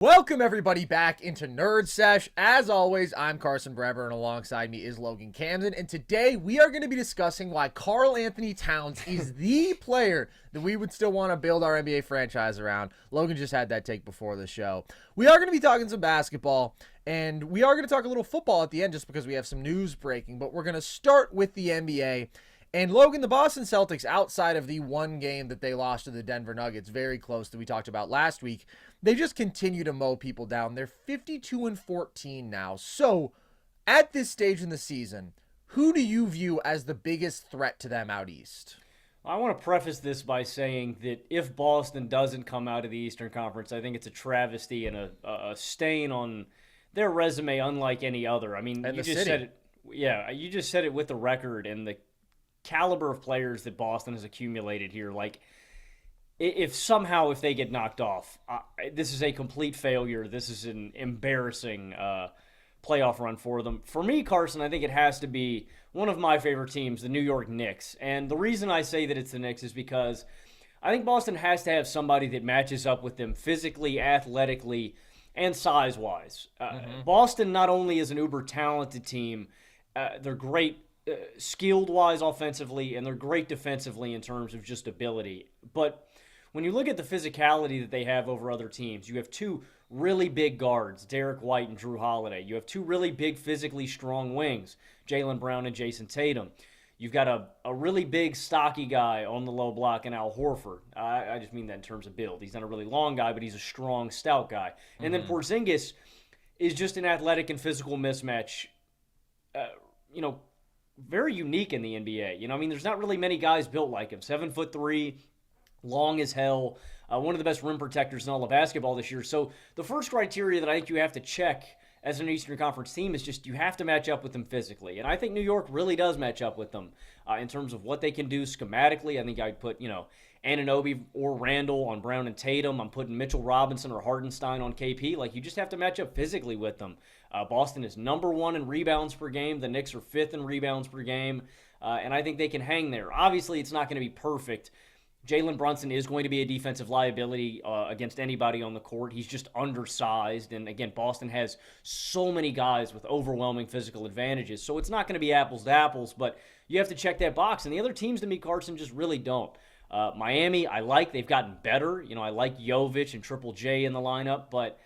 Welcome everybody back into Nerd Sesh. As always, I'm Carson Brever and alongside me is Logan Camden. And today we are going to be discussing why Karl Anthony Towns is the player that we would still want to build our NBA franchise around. Logan just had that take before the show. We are going to be talking some basketball and we are going to talk a little football at the end just because we have some news breaking. But we're going to start with the NBA. And Logan, the Boston Celtics, outside of the one game that they lost to the Denver Nuggets, very close that we talked about last week, they just continue to mow people down. They're 52-14 now. So, at this stage in the season, who do you view as the biggest threat to them out east? I want to preface this by saying that if Boston doesn't come out of the Eastern Conference, I think it's a travesty and a stain on their resume unlike any other. I mean, And you the just city. said it. Yeah, you just said it with the record and the caliber of players that Boston has accumulated here. Like, if they get knocked off, this is a complete failure. This is an embarrassing playoff run for them. For me, Carson, I think it has to be one of my favorite teams, the New York Knicks. And the reason I say that it's the Knicks is because I think Boston has to have somebody that matches up with them physically, athletically, and size-wise. Boston not only is an uber-talented team, they're great skilled-wise offensively, and they're great defensively in terms of just ability. But when you look at the physicality that they have over other teams, you have two really big guards, Derek White and Drew Holiday. You have two really big, physically strong wings, Jalen Brown and Jason Tatum. You've got a really big, stocky guy on the low block in Al Horford. I just mean that in terms of build. He's not a really long guy, but he's a strong, stout guy. And then Porzingis is just an athletic and physical mismatch, very unique in the NBA. I mean, there's not really many guys built like him. 7'3", long as hell, one of the best rim protectors in all of basketball this year. So the first criteria that I think you have to check as an Eastern Conference team is just you have to match up with them physically. And I think New York really does match up with them in terms of what they can do schematically. I think I'd put, Anunoby or Randall on Brown and Tatum. I'm putting Mitchell Robinson or Hardenstein on KP. Like, you just have to match up physically with them. Boston is number 1 in rebounds per game. The Knicks are 5th in rebounds per game. And I think they can hang there. Obviously, it's not going to be perfect. Jalen Brunson is going to be a defensive liability against anybody on the court. He's just undersized. And again, Boston has so many guys with overwhelming physical advantages. So it's not going to be apples to apples, but you have to check that box. And the other teams, to me, Carson, just really don't. Miami, I like. They've gotten better. I like Jovic and Triple J in the lineup. But,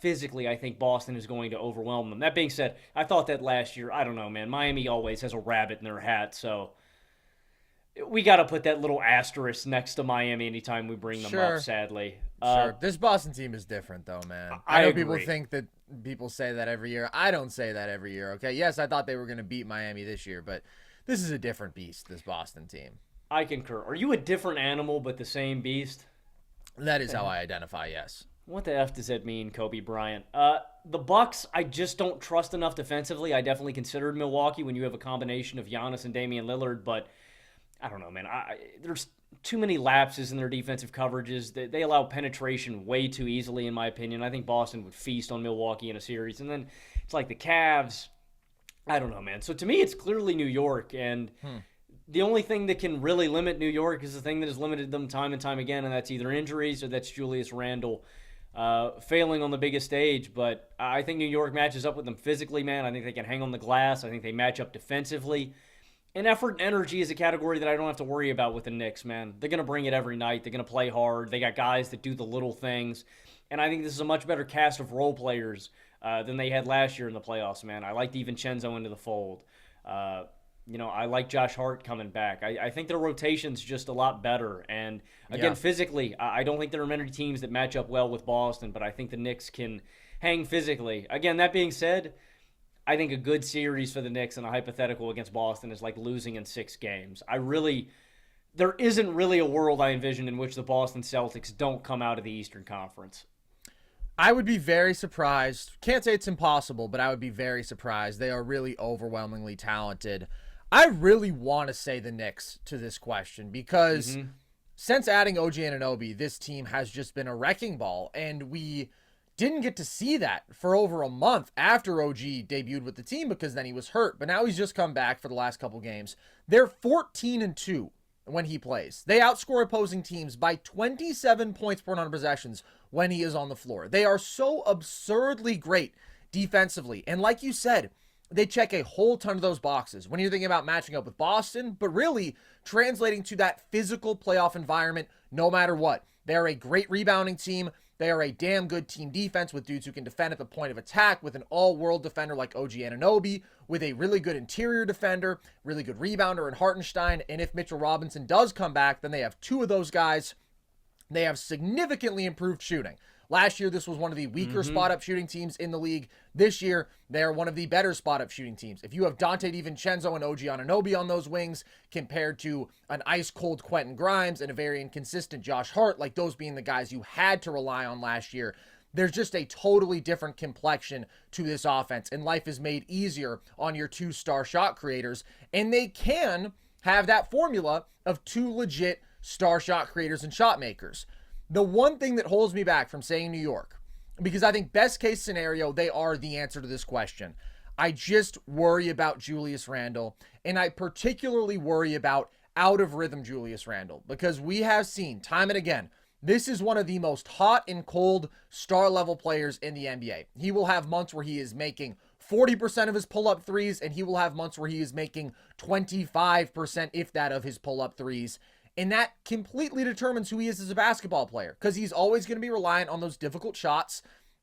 physically, I think Boston is going to overwhelm them. That being said, I thought that last year. I don't know, man. Miami always has a rabbit in their hat, so we got to put that little asterisk next to Miami anytime we bring them up, sadly. Sure. This Boston team is different, though, man. I know agree. People think that people say that every year. I don't say that every year, okay? Yes, I thought they were going to beat Miami this year, but this is a different beast, this Boston team. I concur. Are you a different animal but the same beast? That is how I identify, yes. What the F does that mean, Kobe Bryant? The Bucks, I just don't trust enough defensively. I definitely considered Milwaukee when you have a combination of Giannis and Damian Lillard, but I don't know, man. There's too many lapses in their defensive coverages. They allow penetration way too easily, in my opinion. I think Boston would feast on Milwaukee in a series. And then it's like the Cavs. I don't know, man. So to me, it's clearly New York, and the only thing that can really limit New York is the thing that has limited them time and time again, and that's either injuries or that's Julius Randle failing on the biggest stage. But I think New York matches up with them physically, man. I think they can hang on the glass. I think they match up defensively. And effort and energy is a category that I don't have to worry about with the Knicks, man. They're going to bring it every night. They're going to play hard. They got guys that do the little things. And I think this is a much better cast of role players than they had last year in the playoffs, man. I like DiVincenzo into the fold. I like Josh Hart coming back. I think their rotation's just a lot better. And, again, physically, I don't think there are many teams that match up well with Boston, but I think the Knicks can hang physically. Again, that being said, I think a good series for the Knicks and a hypothetical against Boston is like losing in 6 games. There isn't really a world I envision in which the Boston Celtics don't come out of the Eastern Conference. I would be very surprised. Can't say it's impossible, but I would be very surprised. They are really overwhelmingly talented. I really want to say the Knicks to this question because since adding OG Anunoby, this team has just been a wrecking ball, and we didn't get to see that for over a month after OG debuted with the team because then he was hurt. But now he's just come back for the last couple games. They're 14-2 when he plays. They outscore opposing teams by 27 points per 100 possessions when he is on the floor. They are so absurdly great defensively. And like you said, they check a whole ton of those boxes when you're thinking about matching up with Boston, but really translating to that physical playoff environment no matter what. They're a great rebounding team. They are a damn good team defense with dudes who can defend at the point of attack, with an all-world defender like OG Anunoby, with a really good interior defender, really good rebounder in Hartenstein. And if Mitchell Robinson does come back, then they have two of those guys. They have significantly improved shooting. Last year, this was one of the weaker spot-up shooting teams in the league. This year, they're one of the better spot-up shooting teams. If you have Dante DiVincenzo and OG Anunoby on those wings compared to an ice-cold Quentin Grimes and a very inconsistent Josh Hart, like those being the guys you had to rely on last year, there's just a totally different complexion to this offense, and life is made easier on your two-star shot creators, and they can have that formula of two legit star shot creators and shot makers. The one thing that holds me back from saying New York, because I think best case scenario, they are the answer to this question. I just worry about Julius Randle, and I particularly worry about out of rhythm Julius Randle, because we have seen time and again, this is one of the most hot and cold star level players in the NBA. He will have months where he is making 40% of his pull-up threes, and he will have months where he is making 25%, if that, of his pull-up threes. And that completely determines who he is as a basketball player, because he's always going to be reliant on those difficult shots.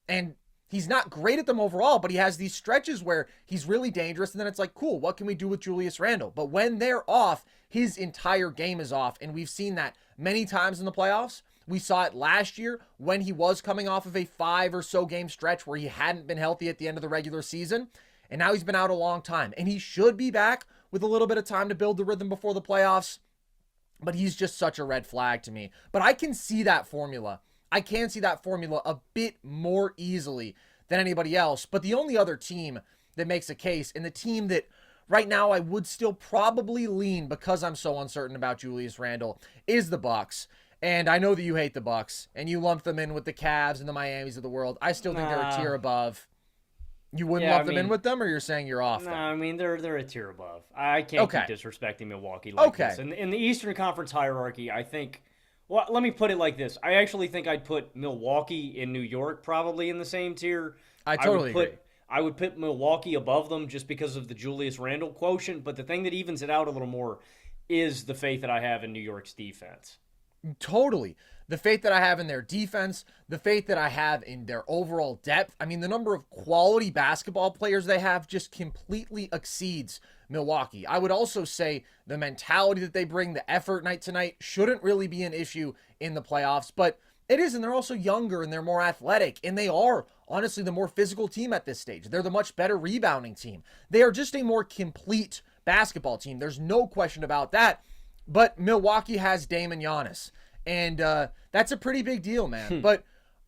And he's not great at them overall, but he has these stretches where he's really dangerous. And then it's like, cool, what can we do with Julius Randle? But when they're off, his entire game is off. And we've seen that many times in the playoffs. We saw it last year when he was coming off of a 5 or so game stretch where he hadn't been healthy at the end of the regular season. And now he's been out a long time. And he should be back with a little bit of time to build the rhythm before the playoffs. But he's just such a red flag to me. But I can see that formula. I can see that formula a bit more easily than anybody else. But the only other team that makes a case, and the team that right now I would still probably lean because I'm so uncertain about Julius Randle, is the Bucks. And I know that you hate the Bucks, and you lump them in with the Cavs and the Miamis of the world. I still think they're a tier above. You wouldn't lump them in with them, or you're saying you're off them? No, I mean, they're a tier above. I can't keep disrespecting Milwaukee like this. In the Eastern Conference hierarchy, I think, well, let me put it like this. I actually think I'd put Milwaukee and New York probably in the same tier. I totally agree. I would put Milwaukee above them just because of the Julius Randle quotient, but the thing that evens it out a little more is the faith that I have in New York's defense. Totally. The faith that I have in their defense, the faith that I have in their overall depth. I mean, the number of quality basketball players they have just completely exceeds Milwaukee. I would also say the mentality that they bring, the effort night to night, shouldn't really be an issue in the playoffs, but it is, and they're also younger and they're more athletic, and they are honestly the more physical team at this stage. They're the much better rebounding team. They are just a more complete basketball team. There's no question about that, but Milwaukee has Dame and Giannis. And that's a pretty big deal, man. But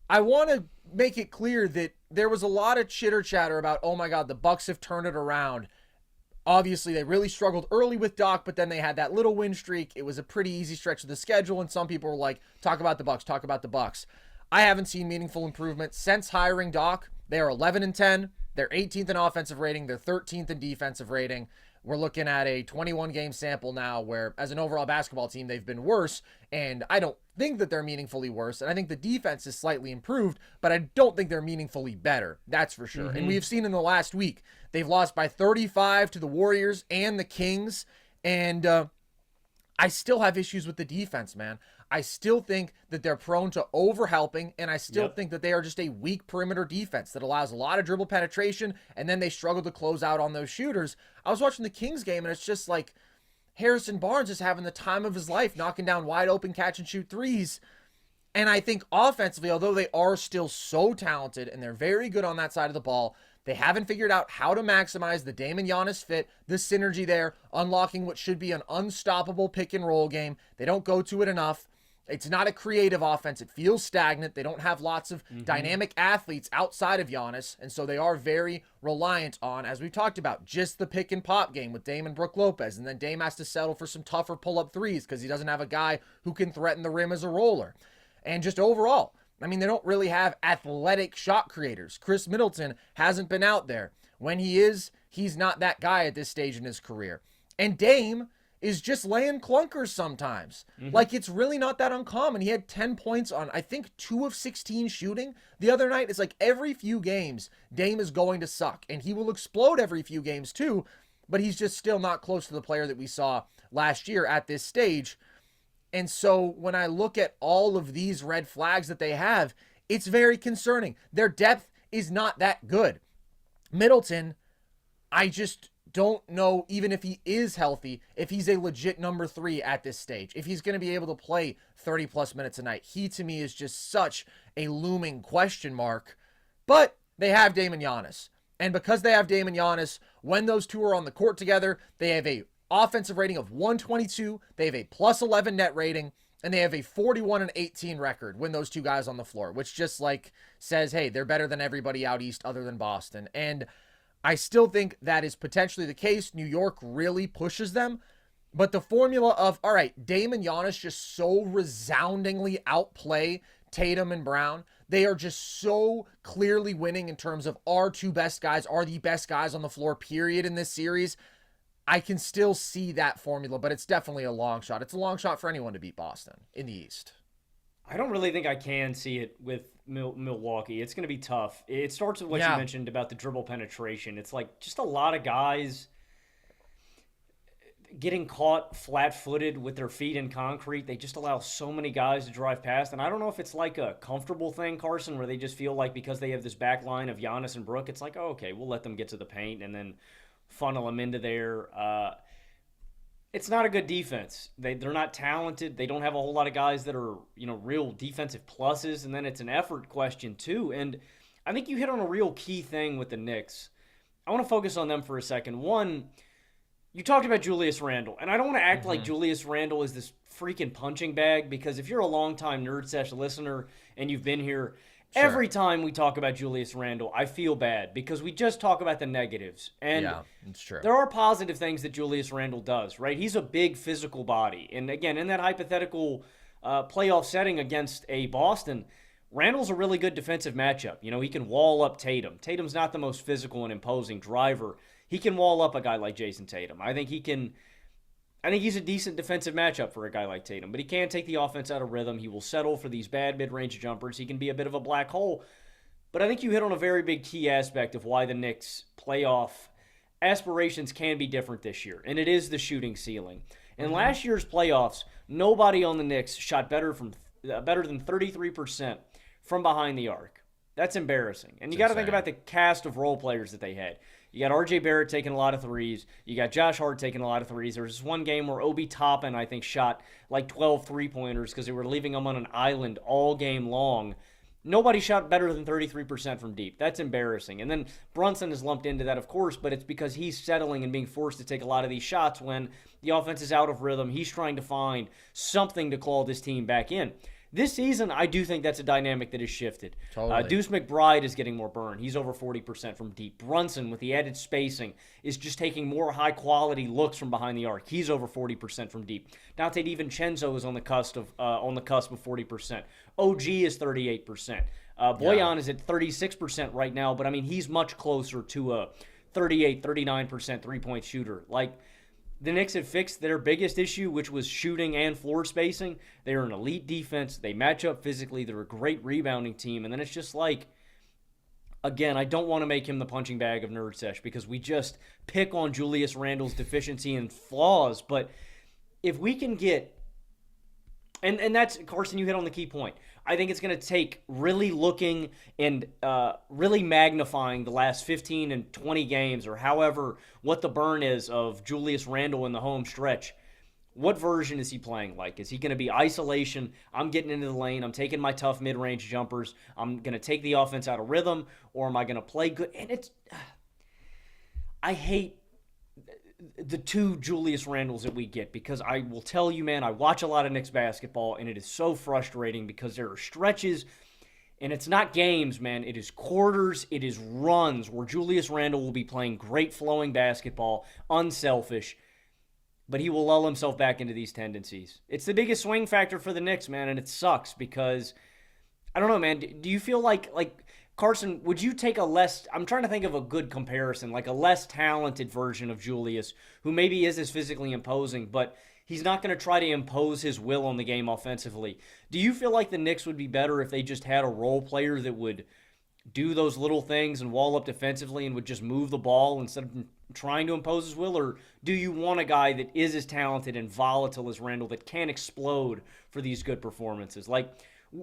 I want to make it clear that there was a lot of chitter chatter about, oh my God, the Bucks have turned it around. Obviously, they really struggled early with Doc, but then they had that little win streak. It was a pretty easy stretch of the schedule, and some people were like, talk about the Bucks, talk about the Bucks. I haven't seen meaningful improvement since hiring Doc. They are 11-10. They're 18th in offensive rating. They're 13th in defensive rating. We're looking at a 21-game sample now where, as an overall basketball team, they've been worse, and I don't think that they're meaningfully worse, and I think the defense is slightly improved, but I don't think they're meaningfully better. That's for sure. And we've seen in the last week, they've lost by 35 to the Warriors and the Kings, and I still have issues with the defense, man. I still think that they're prone to overhelping, and I still think that they are just a weak perimeter defense that allows a lot of dribble penetration, and then they struggle to close out on those shooters. I was watching the Kings game, and it's just like Harrison Barnes is having the time of his life, knocking down wide open catch-and-shoot threes. And I think offensively, although they are still so talented, and they're very good on that side of the ball, they haven't figured out how to maximize the Dame and Giannis fit, the synergy there, unlocking what should be an unstoppable pick-and-roll game. They don't go to it enough. It's not a creative offense. It feels stagnant. They don't have lots of dynamic athletes outside of Giannis, and so they are very reliant on, as we've talked about, just the pick and pop game with Dame and Brook Lopez, and then Dame has to settle for some tougher pull-up threes because he doesn't have a guy who can threaten the rim as a roller. And just overall, I mean, they don't really have athletic shot creators. Chris Middleton hasn't been out there. When he is, he's not that guy at this stage in his career. And Dame is just laying clunkers sometimes. Like, it's really not that uncommon. He had 10 points on, I think, 2 of 16 shooting the other night. It's like every few games, Dame is going to suck, and he will explode every few games too, but he's just still not close to the player that we saw last year at this stage. And so when I look at all of these red flags that they have, it's very concerning. Their depth is not that good. Middleton, I just don't know, even if he is healthy, if he's a legit number 3 at this stage, if he's going to be able to play 30 plus minutes a night. He, to me, is just such a looming question mark. But they have Dame and Giannis. And because they have Dame and Giannis, when those two are on the court together, they have a offensive rating of 122, they have a plus 11 net rating, and they have a 41-18 record when those two guys on the floor, which just like says, hey, they're better than everybody out east other than Boston. And I still think that is potentially the case. New York really pushes them. But the formula of, all right, Dame and Giannis just so resoundingly outplay Tatum and Brown. They are just so clearly winning in terms of our two best guys are the best guys on the floor, period, in this series. I can still see that formula, but it's definitely a long shot. It's a long shot for anyone to beat Boston in the East. I don't really think I can see it with Milwaukee. It's going to be tough. It starts with what you mentioned about the dribble penetration. It's like just a lot of guys getting caught flat-footed with their feet in concrete. They just allow so many guys to drive past. And I don't know if it's like a comfortable thing, Carson, where they just feel like because they have this back line of Giannis and Brook, it's like, oh, okay, we'll let them get to the paint and then funnel them into there. It's not a good defense. They're not talented. They don't have a whole lot of guys that are, real defensive pluses. And then it's an effort question too. And I think you hit on a real key thing with the Knicks. I want to focus on them for a second. One, you talked about Julius Randle. And I don't want to act like Julius Randle is this freaking punching bag, because if you're a longtime Nerd Sesh listener and you've been here, every time we talk about Julius Randle, I feel bad because we just talk about the negatives. And yeah, it's true. There are positive things that Julius Randle does, right? He's a big physical body. And again, in that hypothetical playoff setting against a Boston, Randle's a really good defensive matchup. He can wall up Tatum. Tatum's not the most physical and imposing driver. He can wall up a guy like Jason Tatum. I think he's a decent defensive matchup for a guy like Tatum, but he can't take the offense out of rhythm. He will settle for these bad mid-range jumpers. He can be a bit of a black hole. But I think you hit on a very big key aspect of why the Knicks' playoff aspirations can be different this year, and it is the shooting ceiling. In last year's playoffs, nobody on the Knicks shot better than 33% from behind the arc. That's embarrassing. And you got to think about the cast of role players that they had. You got R.J. Barrett taking a lot of threes. You got Josh Hart taking a lot of threes. There was this one game where Obi Toppin, I think, shot like 12 three-pointers because they were leaving him on an island all game long. Nobody shot better than 33% from deep. That's embarrassing. And then Brunson is lumped into that, of course, but it's because he's settling and being forced to take a lot of these shots when the offense is out of rhythm. He's trying to find something to claw this team back in. This season, I do think that's a dynamic that has shifted. Totally. Deuce McBride is getting more burn. He's over 40% from deep. Brunson, with the added spacing, is just taking more high-quality looks from behind the arc. He's over 40% from deep. Dante DiVincenzo is on the cusp of 40%. OG is 38%. Bojan is at 36% right now, but, he's much closer to a 38, 39% three-point shooter. The Knicks have fixed their biggest issue, which was shooting and floor spacing. They're an elite defense. They match up physically. They're a great rebounding team. And then it's just again, I don't want to make him the punching bag of Nerd Sesh because we just pick on Julius Randle's deficiency and flaws. But if we can get, and that's, Carson, you hit on the key point. I think it's going to take really looking and really magnifying the last 15 and 20 games or however what the burn is of Julius Randle in the home stretch. What version is he playing like? Is he going to be isolation? I'm getting into the lane. I'm taking my tough mid-range jumpers. I'm going to take the offense out of rhythm, or am I going to play good? And I hate the two Julius Randles that we get because I will tell you, man, I watch a lot of Knicks basketball, and it is so frustrating because there are stretches, and it's not games, man. It is quarters, it is runs where Julius Randle will be playing great flowing basketball, unselfish, but he will lull himself back into these tendencies. It's the biggest swing factor for the Knicks, man, and it sucks because I don't know, man. Do you feel like Carson? Would you take a less? I'm trying to think of a good comparison, like a less talented version of Julius, who maybe is as physically imposing, but he's not going to try to impose his will on the game offensively. Do you feel like the Knicks would be better if they just had a role player that would do those little things and wall up defensively and would just move the ball instead of trying to impose his will? Or do you want a guy that is as talented and volatile as Randall that can explode for these good performances? Like,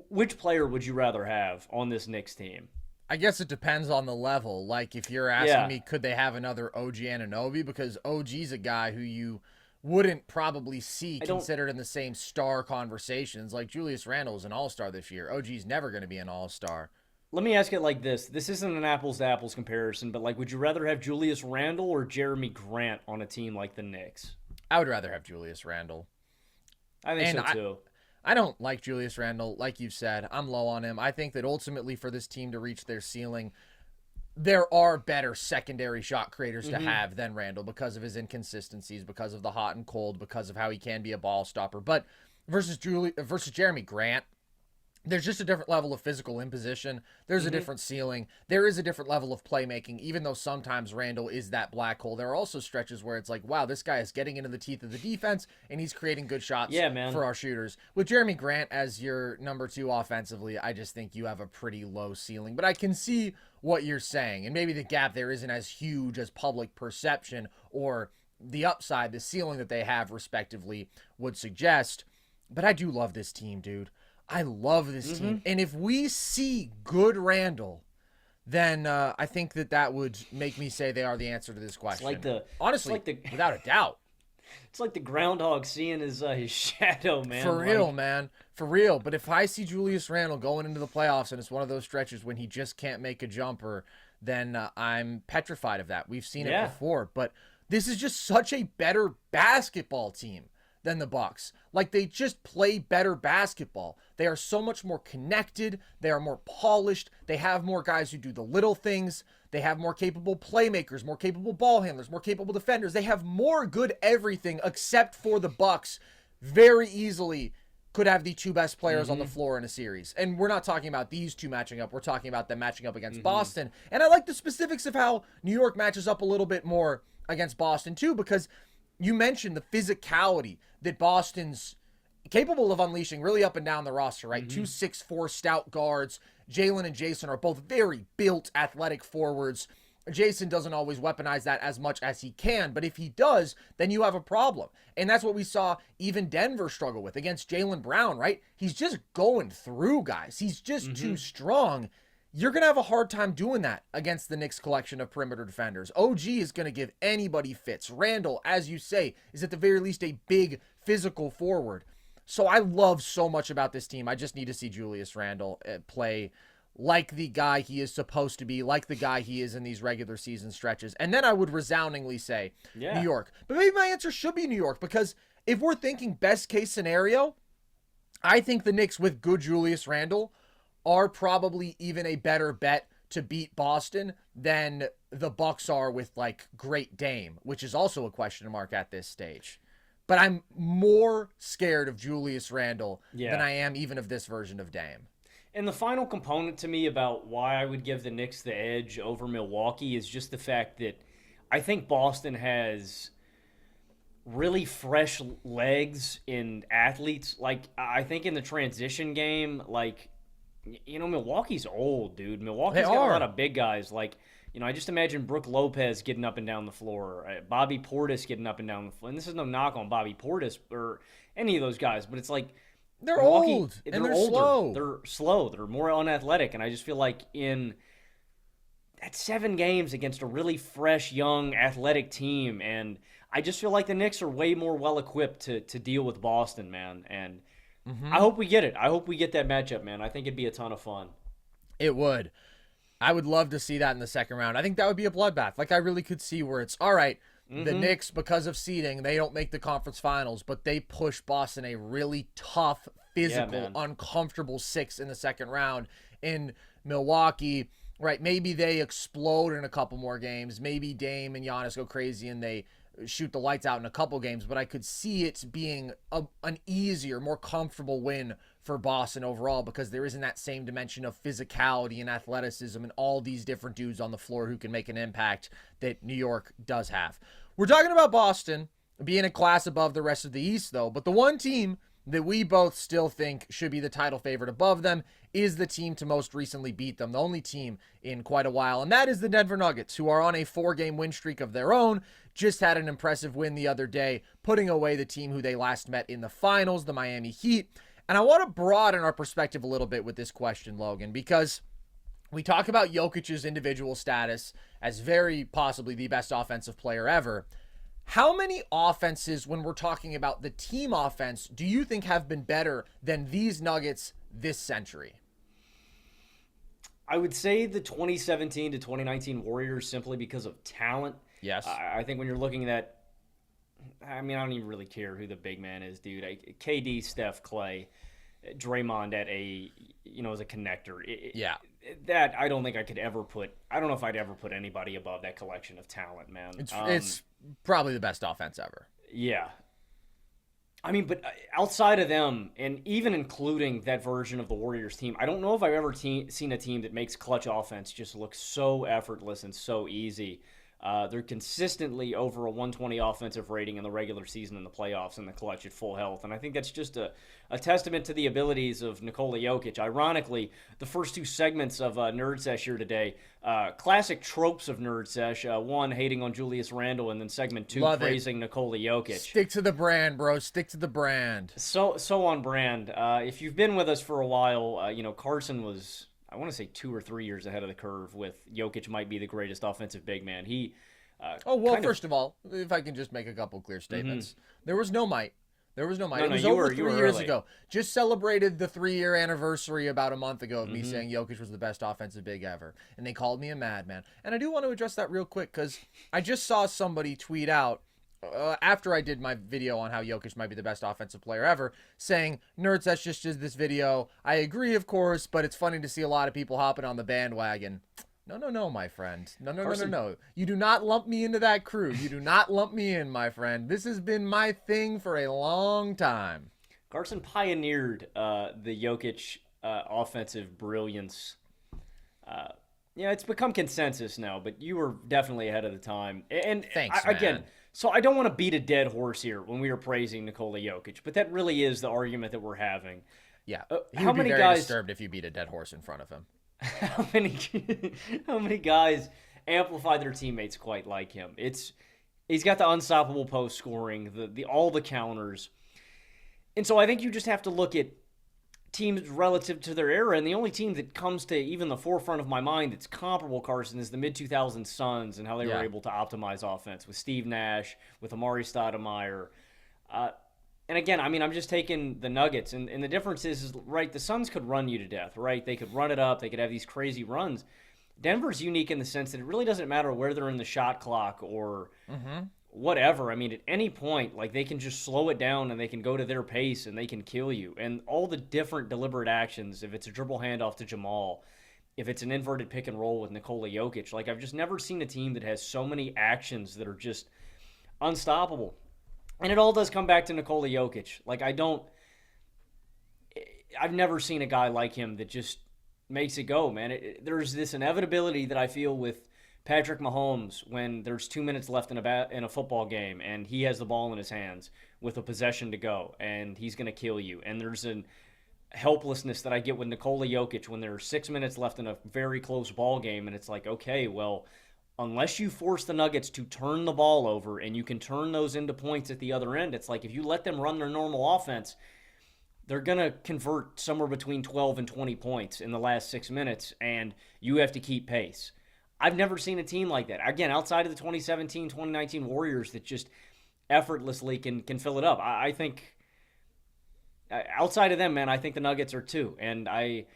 which player would you rather have on this Knicks team? I guess it depends on the level. Like, if you're asking Yeah. me, could they have another OG Anunoby? Because OG's a guy who you wouldn't probably see I don't considered in the same star conversations. Like, Julius Randle is an all-star this year. OG's never going to be an all-star. Let me ask it like this. This isn't an apples to apples comparison, but like would you rather have Julius Randle or Jeremy Grant on a team like the Knicks? I would rather have Julius Randle. I think And so too. I don't like Julius Randle, like you've said. I'm low on him. I think that ultimately for this team to reach their ceiling, there are better secondary shot creators to have than Randle because of his inconsistencies, because of the hot and cold, because of how he can be a ball stopper. But versus Jeremy Grant, there's just a different level of physical imposition. There's a different ceiling. There is a different level of playmaking, even though sometimes Randall is that black hole. There are also stretches where it's like, wow, this guy is getting into the teeth of the defense, and he's creating good shots Yeah, man. for our shooters. With Jeremy Grant as your number 2 offensively, I just think you have a pretty low ceiling. But I can see what you're saying, and maybe the gap there isn't as huge as public perception or the upside, the ceiling that they have respectively would suggest. But I do love this team, dude. I love this team. And if we see good Randall, then I think that would make me say they are the answer to this question. Honestly, without a doubt. It's like the groundhog seeing his shadow, man. For real, man. For real. But if I see Julius Randle going into the playoffs and it's one of those stretches when he just can't make a jumper, then I'm petrified of that. We've seen it before. But this is just such a better basketball team than the Bucks. Like, they just play better basketball. They are so much more connected. They are more polished. They have more guys who do the little things. They have more capable playmakers, more capable ball handlers, more capable defenders. They have more good everything except for the Bucks very easily could have the 2 best players on the floor in a series. And we're not talking about these 2 matching up. We're talking about them matching up against Boston. And I like the specifics of how New York matches up a little bit more against Boston too, because you mentioned the physicality that Boston's capable of unleashing really up and down the roster, right? 2 6'4" stout guards. Jalen and Jason are both very built athletic forwards. Jason doesn't always weaponize that as much as he can, but if he does, then you have a problem. And that's what we saw even Denver struggle with against Jalen Brown, right? He's just going through guys. He's just too strong. You're going to have a hard time doing that against the Knicks collection of perimeter defenders. OG is going to give anybody fits. Randall, as you say, is at the very least a big physical forward. So I love so much about this team. I just need to see Julius Randle play like the guy he is supposed to be, like the guy he is in these regular season stretches. And then I would resoundingly say New York. But maybe my answer should be New York, because if we're thinking best case scenario, I think the Knicks with good Julius Randle are probably even a better bet to beat Boston than the Bucks are with like great Dame, which is also a question mark at this stage. But I'm more scared of Julius Randle than I am even of this version of Dame. And the final component to me about why I would give the Knicks the edge over Milwaukee is just the fact that I think Boston has really fresh legs in athletes. Like, I think in the transition game, like, you know, Milwaukee's old, dude. Milwaukee's got a lot of big guys. Like, you know, I just imagine Brook Lopez getting up and down the floor, Bobby Portis getting up and down the floor. And this is no knock on Bobby Portis or any of those guys, but it's like they're Milwaukee, old and they're older. slow. They're slow. They're more unathletic. And I just feel like in that 7 games against a really fresh, young, athletic team, and I just feel like the Knicks are way more well-equipped to deal with Boston, man. And I hope we get it. I hope we get that matchup, man. I think it'd be a ton of fun. It would. I would love to see that in the second round. I think that would be a bloodbath. Like, I really could see where it's, all right, the Knicks, because of seeding, they don't make the conference finals, but they push Boston a really tough, physical, uncomfortable 6 in the second round. In Milwaukee, right, maybe they explode in a couple more games. Maybe Dame and Giannis go crazy and they shoot the lights out in a couple games, but I could see it being an easier, more comfortable win for Boston overall, because there isn't that same dimension of physicality and athleticism and all these different dudes on the floor who can make an impact that New York does have. We're talking about Boston being a class above the rest of the East, though, but the one team that we both still think should be the title favorite above them is the team to most recently beat them, the only team in quite a while, and that is the Denver Nuggets, who are on a 4-game win streak of their own, just had an impressive win the other day, putting away the team who they last met in the finals, the Miami Heat. And I want to broaden our perspective a little bit with this question, Logan, because we talk about Jokic's individual status as very possibly the best offensive player ever. How many offenses, when we're talking about the team offense, do you think have been better than these Nuggets this century? I would say the 2017 to 2019 Warriors, simply because of talent. Yes. I think when you're looking at, I mean, I don't even really care who the big man is, dude. KD, Steph, Clay, Draymond as a connector. That I don't think I could ever put. I don't know if I'd ever put anybody above that collection of talent, man. It's probably the best offense ever. Yeah. I mean, but outside of them, and even including that version of the Warriors team, I don't know if I've ever seen a team that makes clutch offense just look so effortless and so easy. They're consistently over a 120 offensive rating in the regular season and the playoffs and the clutch at full health. And I think that's just a testament to the abilities of Nikola Jokić. Ironically, the first two segments of Nerd Sesh here today, classic tropes of Nerd Sesh. One, hating on Julius Randle, and then segment two, praising Nikola Jokić. Stick to the brand, bro. Stick to the brand. So on brand. If you've been with us for a while, Carson was, I want to say, 2 or 3 years ahead of the curve with Jokić might be the greatest offensive big man. He first of all, if I can just make a couple clear statements. There was no might. There was no might. No, it was you over were 3 years early. ago. Just celebrated the 3-year anniversary about a month ago of me saying Jokić was the best offensive big ever. And they called me a madman. And I do want to address that real quick because I just saw somebody tweet out after I did my video on how Jokić might be the best offensive player ever, saying, Nerds, that's just this video. I agree, of course, but it's funny to see a lot of people hopping on the bandwagon. No, my friend. No. You do not lump me into that crew. You do not lump me in, my friend. This has been my thing for a long time. Carson pioneered the Jokić offensive brilliance. It's become consensus now, but you were definitely ahead of the time. And thanks, again, so I don't want to beat a dead horse here when we are praising Nikola Jokić, but that really is the argument that we're having. Yeah, how many very guys disturbed if you beat a dead horse in front of him? How many guys amplify their teammates quite like him? He's got the unstoppable post scoring, the all the counters, and so I think you just have to look at teams relative to their era, and the only team that comes to even the forefront of my mind that's comparable, Carson, is the mid-2000s Suns and how they were able to optimize offense with Steve Nash, with Amari Stoudemire. And again, I mean, I'm just taking the Nuggets, and the difference is, right, the Suns could run you to death, right? They could run it up. They could have these crazy runs. Denver's unique in the sense that it really doesn't matter where they're in the shot clock or whatever. I mean, at any point, like, they can just slow it down and they can go to their pace and they can kill you. And all the different deliberate actions, if it's a dribble handoff to Jamal, if it's an inverted pick and roll with Nikola Jokić, like, I've just never seen a team that has so many actions that are just unstoppable. And it all does come back to Nikola Jokić. Like, I've never seen a guy like him that just makes it go, man. There's this inevitability that I feel with Patrick Mahomes when there's 2 minutes left in a football game and he has the ball in his hands with a possession to go and he's going to kill you. And there's an helplessness that I get with Nikola Jokić when there's 6 minutes left in a very close ball game and it's like, okay, well, unless you force the Nuggets to turn the ball over and you can turn those into points at the other end, it's like if you let them run their normal offense, they're going to convert somewhere between 12 and 20 points in the last 6 minutes, and you have to keep pace. I've never seen a team like that. Again, outside of the 2017, 2019 Warriors that just effortlessly can fill it up. I think outside of them, man, I think the Nuggets are too. And I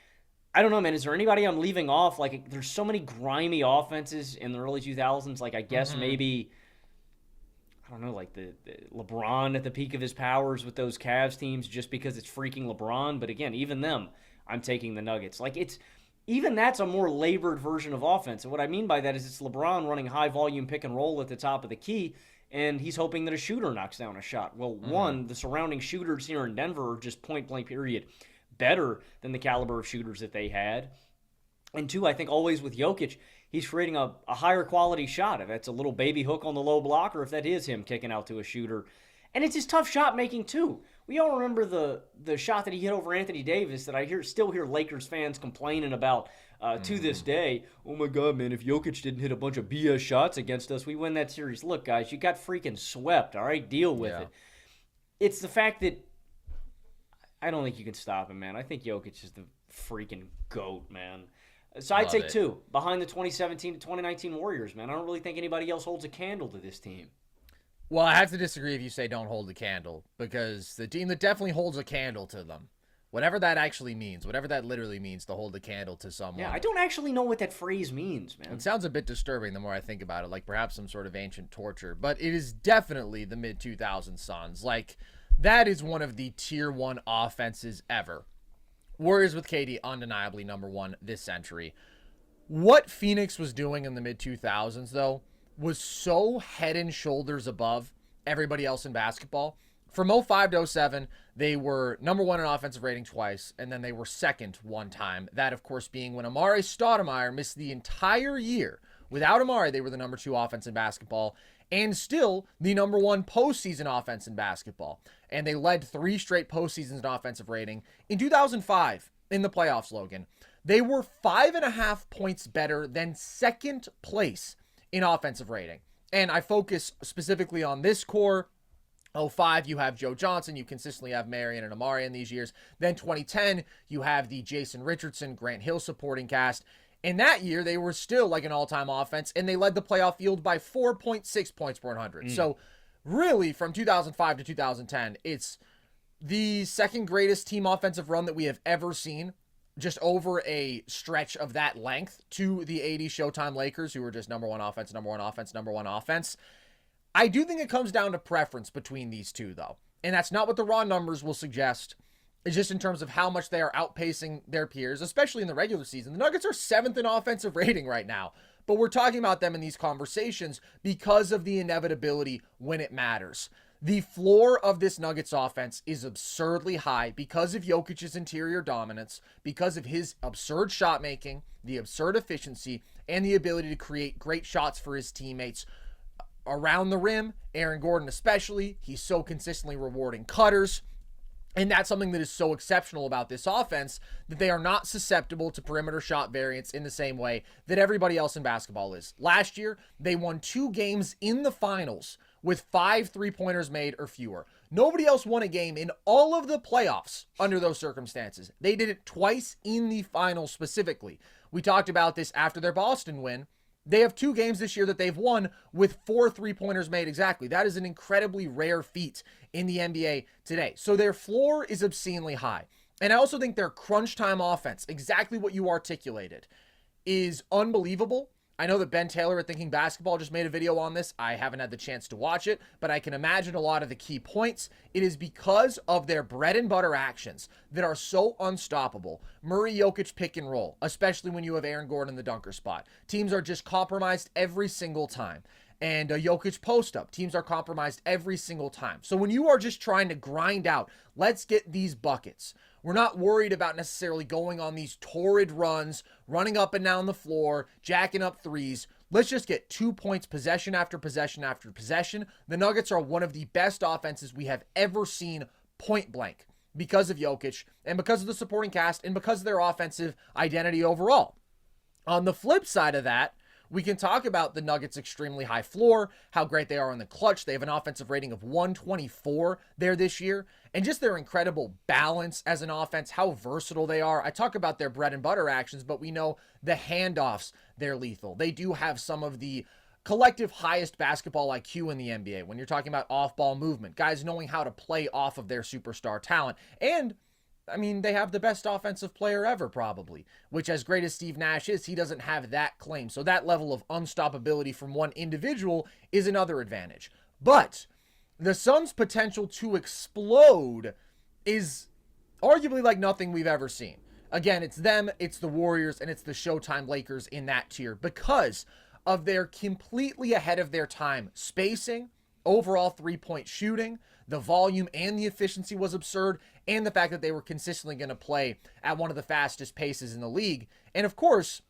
don't know, man. Is there anybody I'm leaving off? Like, there's so many grimy offenses in the early 2000s. Like, I guess maybe, I don't know, like the LeBron at the peak of his powers with those Cavs teams just because it's freaking LeBron. But again, even them, I'm taking the Nuggets. Like, even that's a more labored version of offense. And what I mean by that is it's LeBron running high-volume pick and roll at the top of the key, and he's hoping that a shooter knocks down a shot. Well, one, the surrounding shooters here in Denver are just point-blank period better than the caliber of shooters that they had. And two, I think always with Jokić, he's creating a higher quality shot. If that's a little baby hook on the low block or if that is him kicking out to a shooter. And it's his tough shot making too. We all remember the shot that he hit over Anthony Davis that I still hear Lakers fans complaining about to this day. Oh my God, man, if Jokić didn't hit a bunch of BS shots against us, we win that series. Look, guys, you got freaking swept, all right? Deal with it. It's the fact that I don't think you can stop him, man. I think Jokić is the freaking GOAT, man. So I'd say two, behind the 2017 to 2019 Warriors, man. I don't really think anybody else holds a candle to this team. Well, I have to disagree if you say don't hold the candle, because the team that definitely holds a candle to them, whatever that actually means, whatever that literally means to hold a candle to someone. Yeah, I don't actually know what that phrase means, man. It sounds a bit disturbing the more I think about it, like perhaps some sort of ancient torture, but it is definitely the mid-2000s Suns. Like, that is one of the tier 1 offenses ever. Warriors with KD, undeniably number 1 this century. What Phoenix was doing in the mid-2000s, though, was so head and shoulders above everybody else in basketball. From 05 to 07, they were number 1 in offensive rating twice, and then they were second one time. That, of course, being when Amare Stoudemire missed the entire year. Without Amare, they were the number 2 offense in basketball, and still the number 1 postseason offense in basketball. And they led 3 straight postseasons in offensive rating. In 2005, in the playoffs, Logan, they were 5.5 points better than second place in offensive rating. And I focus specifically on this core. 05, you have Joe Johnson. You consistently have Marion and Amari in these years. Then 2010, you have the Jason Richardson, Grant Hill supporting cast. In that year, they were still like an all-time offense, and they led the playoff field by 4.6 points per 100. So really, from 2005 to 2010, it's the second greatest team offensive run that we have ever seen, just over a stretch of that length, to the 80 Showtime Lakers, who were just number 1 offense, number 1 offense, number 1 offense. I do think it comes down to preference between these two, though. And that's not what the raw numbers will suggest. It's just in terms of how much they are outpacing their peers, especially in the regular season. The Nuggets are 7th in offensive rating right now, but we're talking about them in these conversations because of the inevitability when it matters. The floor of this Nuggets offense is absurdly high because of Jokic's interior dominance, because of his absurd shot making, the absurd efficiency, and the ability to create great shots for his teammates around the rim. Aaron Gordon especially, he's so consistently rewarding cutters. And that's something that is so exceptional about this offense, that they are not susceptible to perimeter shot variance in the same way that everybody else in basketball is. Last year, they won 2 games in the finals with 5 three-pointers made or fewer. Nobody else won a game in all of the playoffs under those circumstances. They did it twice in the finals specifically. We talked about this after their Boston win. They have 2 games this year that they've won with 4 three-pointers made exactly. That is an incredibly rare feat in the NBA today. So their floor is obscenely high. And I also think their crunch time offense, exactly what you articulated, is unbelievable. I know that Ben Taylor at Thinking Basketball just made a video on this. I haven't had the chance to watch it, but I can imagine a lot of the key points. It is because of their bread and butter actions that are so unstoppable. Murray Jokić pick and roll, especially when you have Aaron Gordon in the dunker spot. Teams are just compromised every single time. And Jokić post up. Teams are compromised every single time. So when you are just trying to grind out, let's get these buckets. We're not worried about necessarily going on these torrid runs, running up and down the floor, jacking up threes. Let's just get 2 points possession after possession after possession. The Nuggets are one of the best offenses we have ever seen point blank because of Jokić and because of the supporting cast and because of their offensive identity overall. On the flip side of that, we can talk about the Nuggets' extremely high floor, how great they are in the clutch. They have an offensive rating of 124 there this year, and just their incredible balance as an offense, how versatile they are. I talk about their bread and butter actions, but we know the handoffs, they're lethal. They do have some of the collective highest basketball IQ in the NBA when you're talking about off-ball movement, guys knowing how to play off of their superstar talent. And I mean, they have the best offensive player ever, probably, which, as great as Steve Nash is, he doesn't have that claim. So that level of unstoppability from one individual is another advantage. But the Suns' potential to explode is arguably like nothing we've ever seen. Again, it's them, it's the Warriors, and it's the Showtime Lakers in that tier because of their completely ahead of their time spacing, overall three-point shooting. The volume and the efficiency was absurd, and the fact that they were consistently going to play at one of the fastest paces in the league. And of course,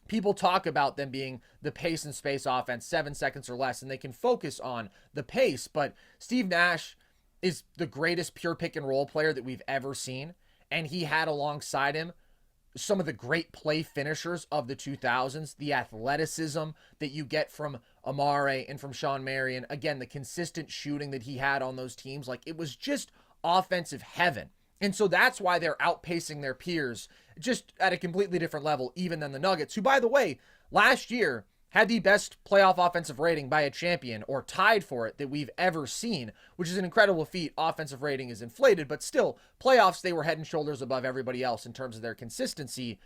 people talk about them being the pace and space offense, 7 seconds or less, and they can focus on the pace. But Steve Nash is the greatest pure pick and roll player that we've ever seen. And he had alongside him some of the great play finishers of the 2000s, the athleticism that you get from Amare and from Sean Marion. Again, the consistent shooting that he had on those teams. Like, it was just offensive heaven. And so that's why they're outpacing their peers just at a completely different level, even than the Nuggets, who, by the way, last year had the best playoff offensive rating by a champion, or tied for it, that we've ever seen, which is an incredible feat. Offensive rating is inflated, but still, playoffs, they were head and shoulders above everybody else in terms of their consistency.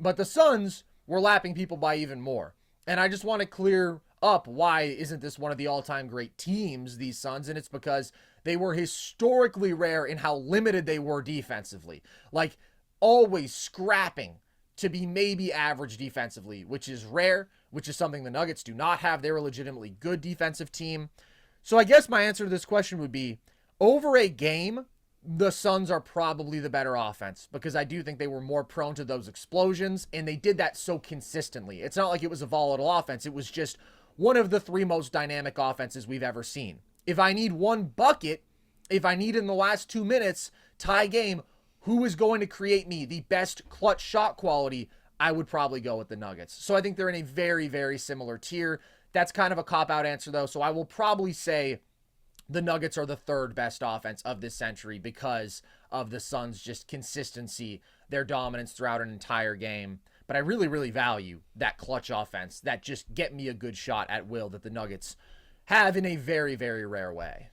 But the Suns were lapping people by even more. And I just want to clear up, why isn't this one of the all-time great teams, these Suns? And it's because they were historically rare in how limited they were defensively. Like, always scrapping to be maybe average defensively, which is rare, which is something the Nuggets do not have. They're a legitimately good defensive team. So I guess my answer to this question would be, over a game, the Suns are probably the better offense, because I do think they were more prone to those explosions, and they did that so consistently. It's not like it was a volatile offense. It was just one of the 3 most dynamic offenses we've ever seen. If I need one bucket, if I need in the last 2 minutes, tie game, who is going to create me the best clutch shot quality, I would probably go with the Nuggets. So I think they're in a very, very similar tier. That's kind of a cop-out answer, though. So I will probably say the Nuggets are the 3rd best offense of this century because of the Suns' just consistency, their dominance throughout an entire game. But I really, really value that clutch offense, that just get me a good shot at will, that the Nuggets have in a very, very rare way.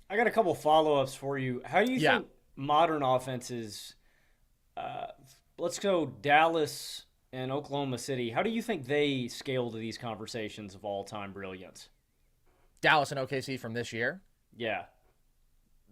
I got a couple follow-ups for you. How do you think modern offenses, let's go Dallas and Oklahoma City, how do you think they scale to these conversations of all-time brilliance? Dallas and OKC from this year? Yeah.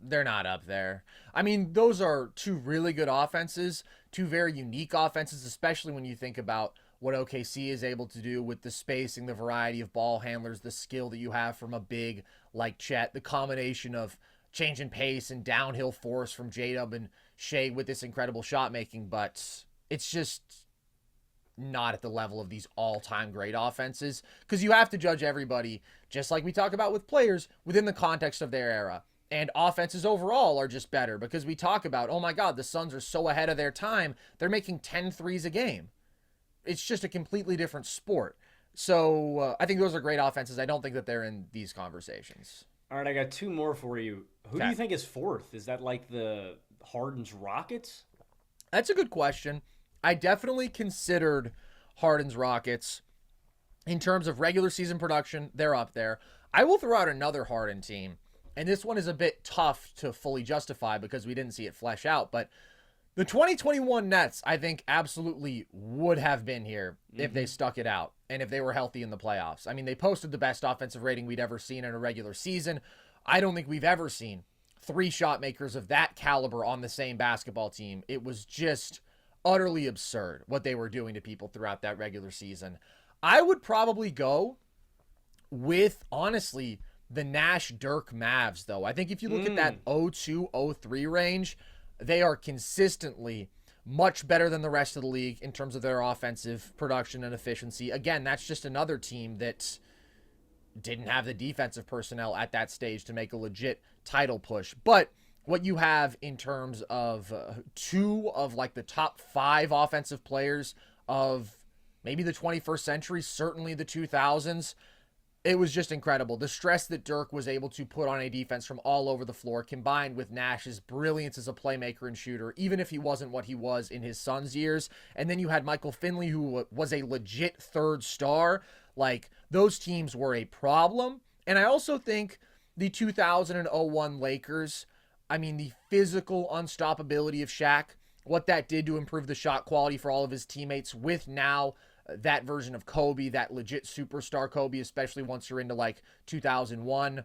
They're not up there. I mean, those are 2 really good offenses, 2 very unique offenses, especially when you think about what OKC is able to do with the spacing, the variety of ball handlers, the skill that you have from a big like Chet, the combination of change in pace and downhill force from J-Dub and Shea with this incredible shot making, but it's just not at the level of these all-time great offenses, because you have to judge everybody, just like we talk about with players, within the context of their era. And offenses overall are just better, because we talk about, oh my God, the Suns are so ahead of their time, they're making 10 threes a game. It's just a completely different sport. So I think those are great offenses. I don't think that they're in these conversations. All right, I got 2 more for you. Who do you think is 4th? Is that like the Harden's Rockets? That's a good question. I definitely considered Harden's Rockets. In terms of regular season production, they're up there. I will throw out another Harden team, and this one is a bit tough to fully justify because we didn't see it flesh out, but the 2021 Nets, I think, absolutely would have been here if they stuck it out and if they were healthy in the playoffs. I mean, they posted the best offensive rating we'd ever seen in a regular season. I don't think we've ever seen 3 shot makers of that caliber on the same basketball team. It was just utterly absurd what they were doing to people throughout that regular season. I would probably go with, honestly, the Nash-Dirk Mavs, though. I think if you look at that 02-03 range, they are consistently much better than the rest of the league in terms of their offensive production and efficiency. Again, that's just another team that didn't have the defensive personnel at that stage to make a legit title push. But what you have in terms of 2 of like the top 5 offensive players of maybe the 21st century, certainly the 2000s, it was just incredible. The stress that Dirk was able to put on a defense from all over the floor, combined with Nash's brilliance as a playmaker and shooter, even if he wasn't what he was in his Suns years. And then you had Michael Finley, who was a legit 3rd star. Like, those teams were a problem. And I also think the 2001 Lakers, I mean, the physical unstoppability of Shaq, what that did to improve the shot quality for all of his teammates, with now that version of Kobe, that legit superstar Kobe, especially once you're into like 2001,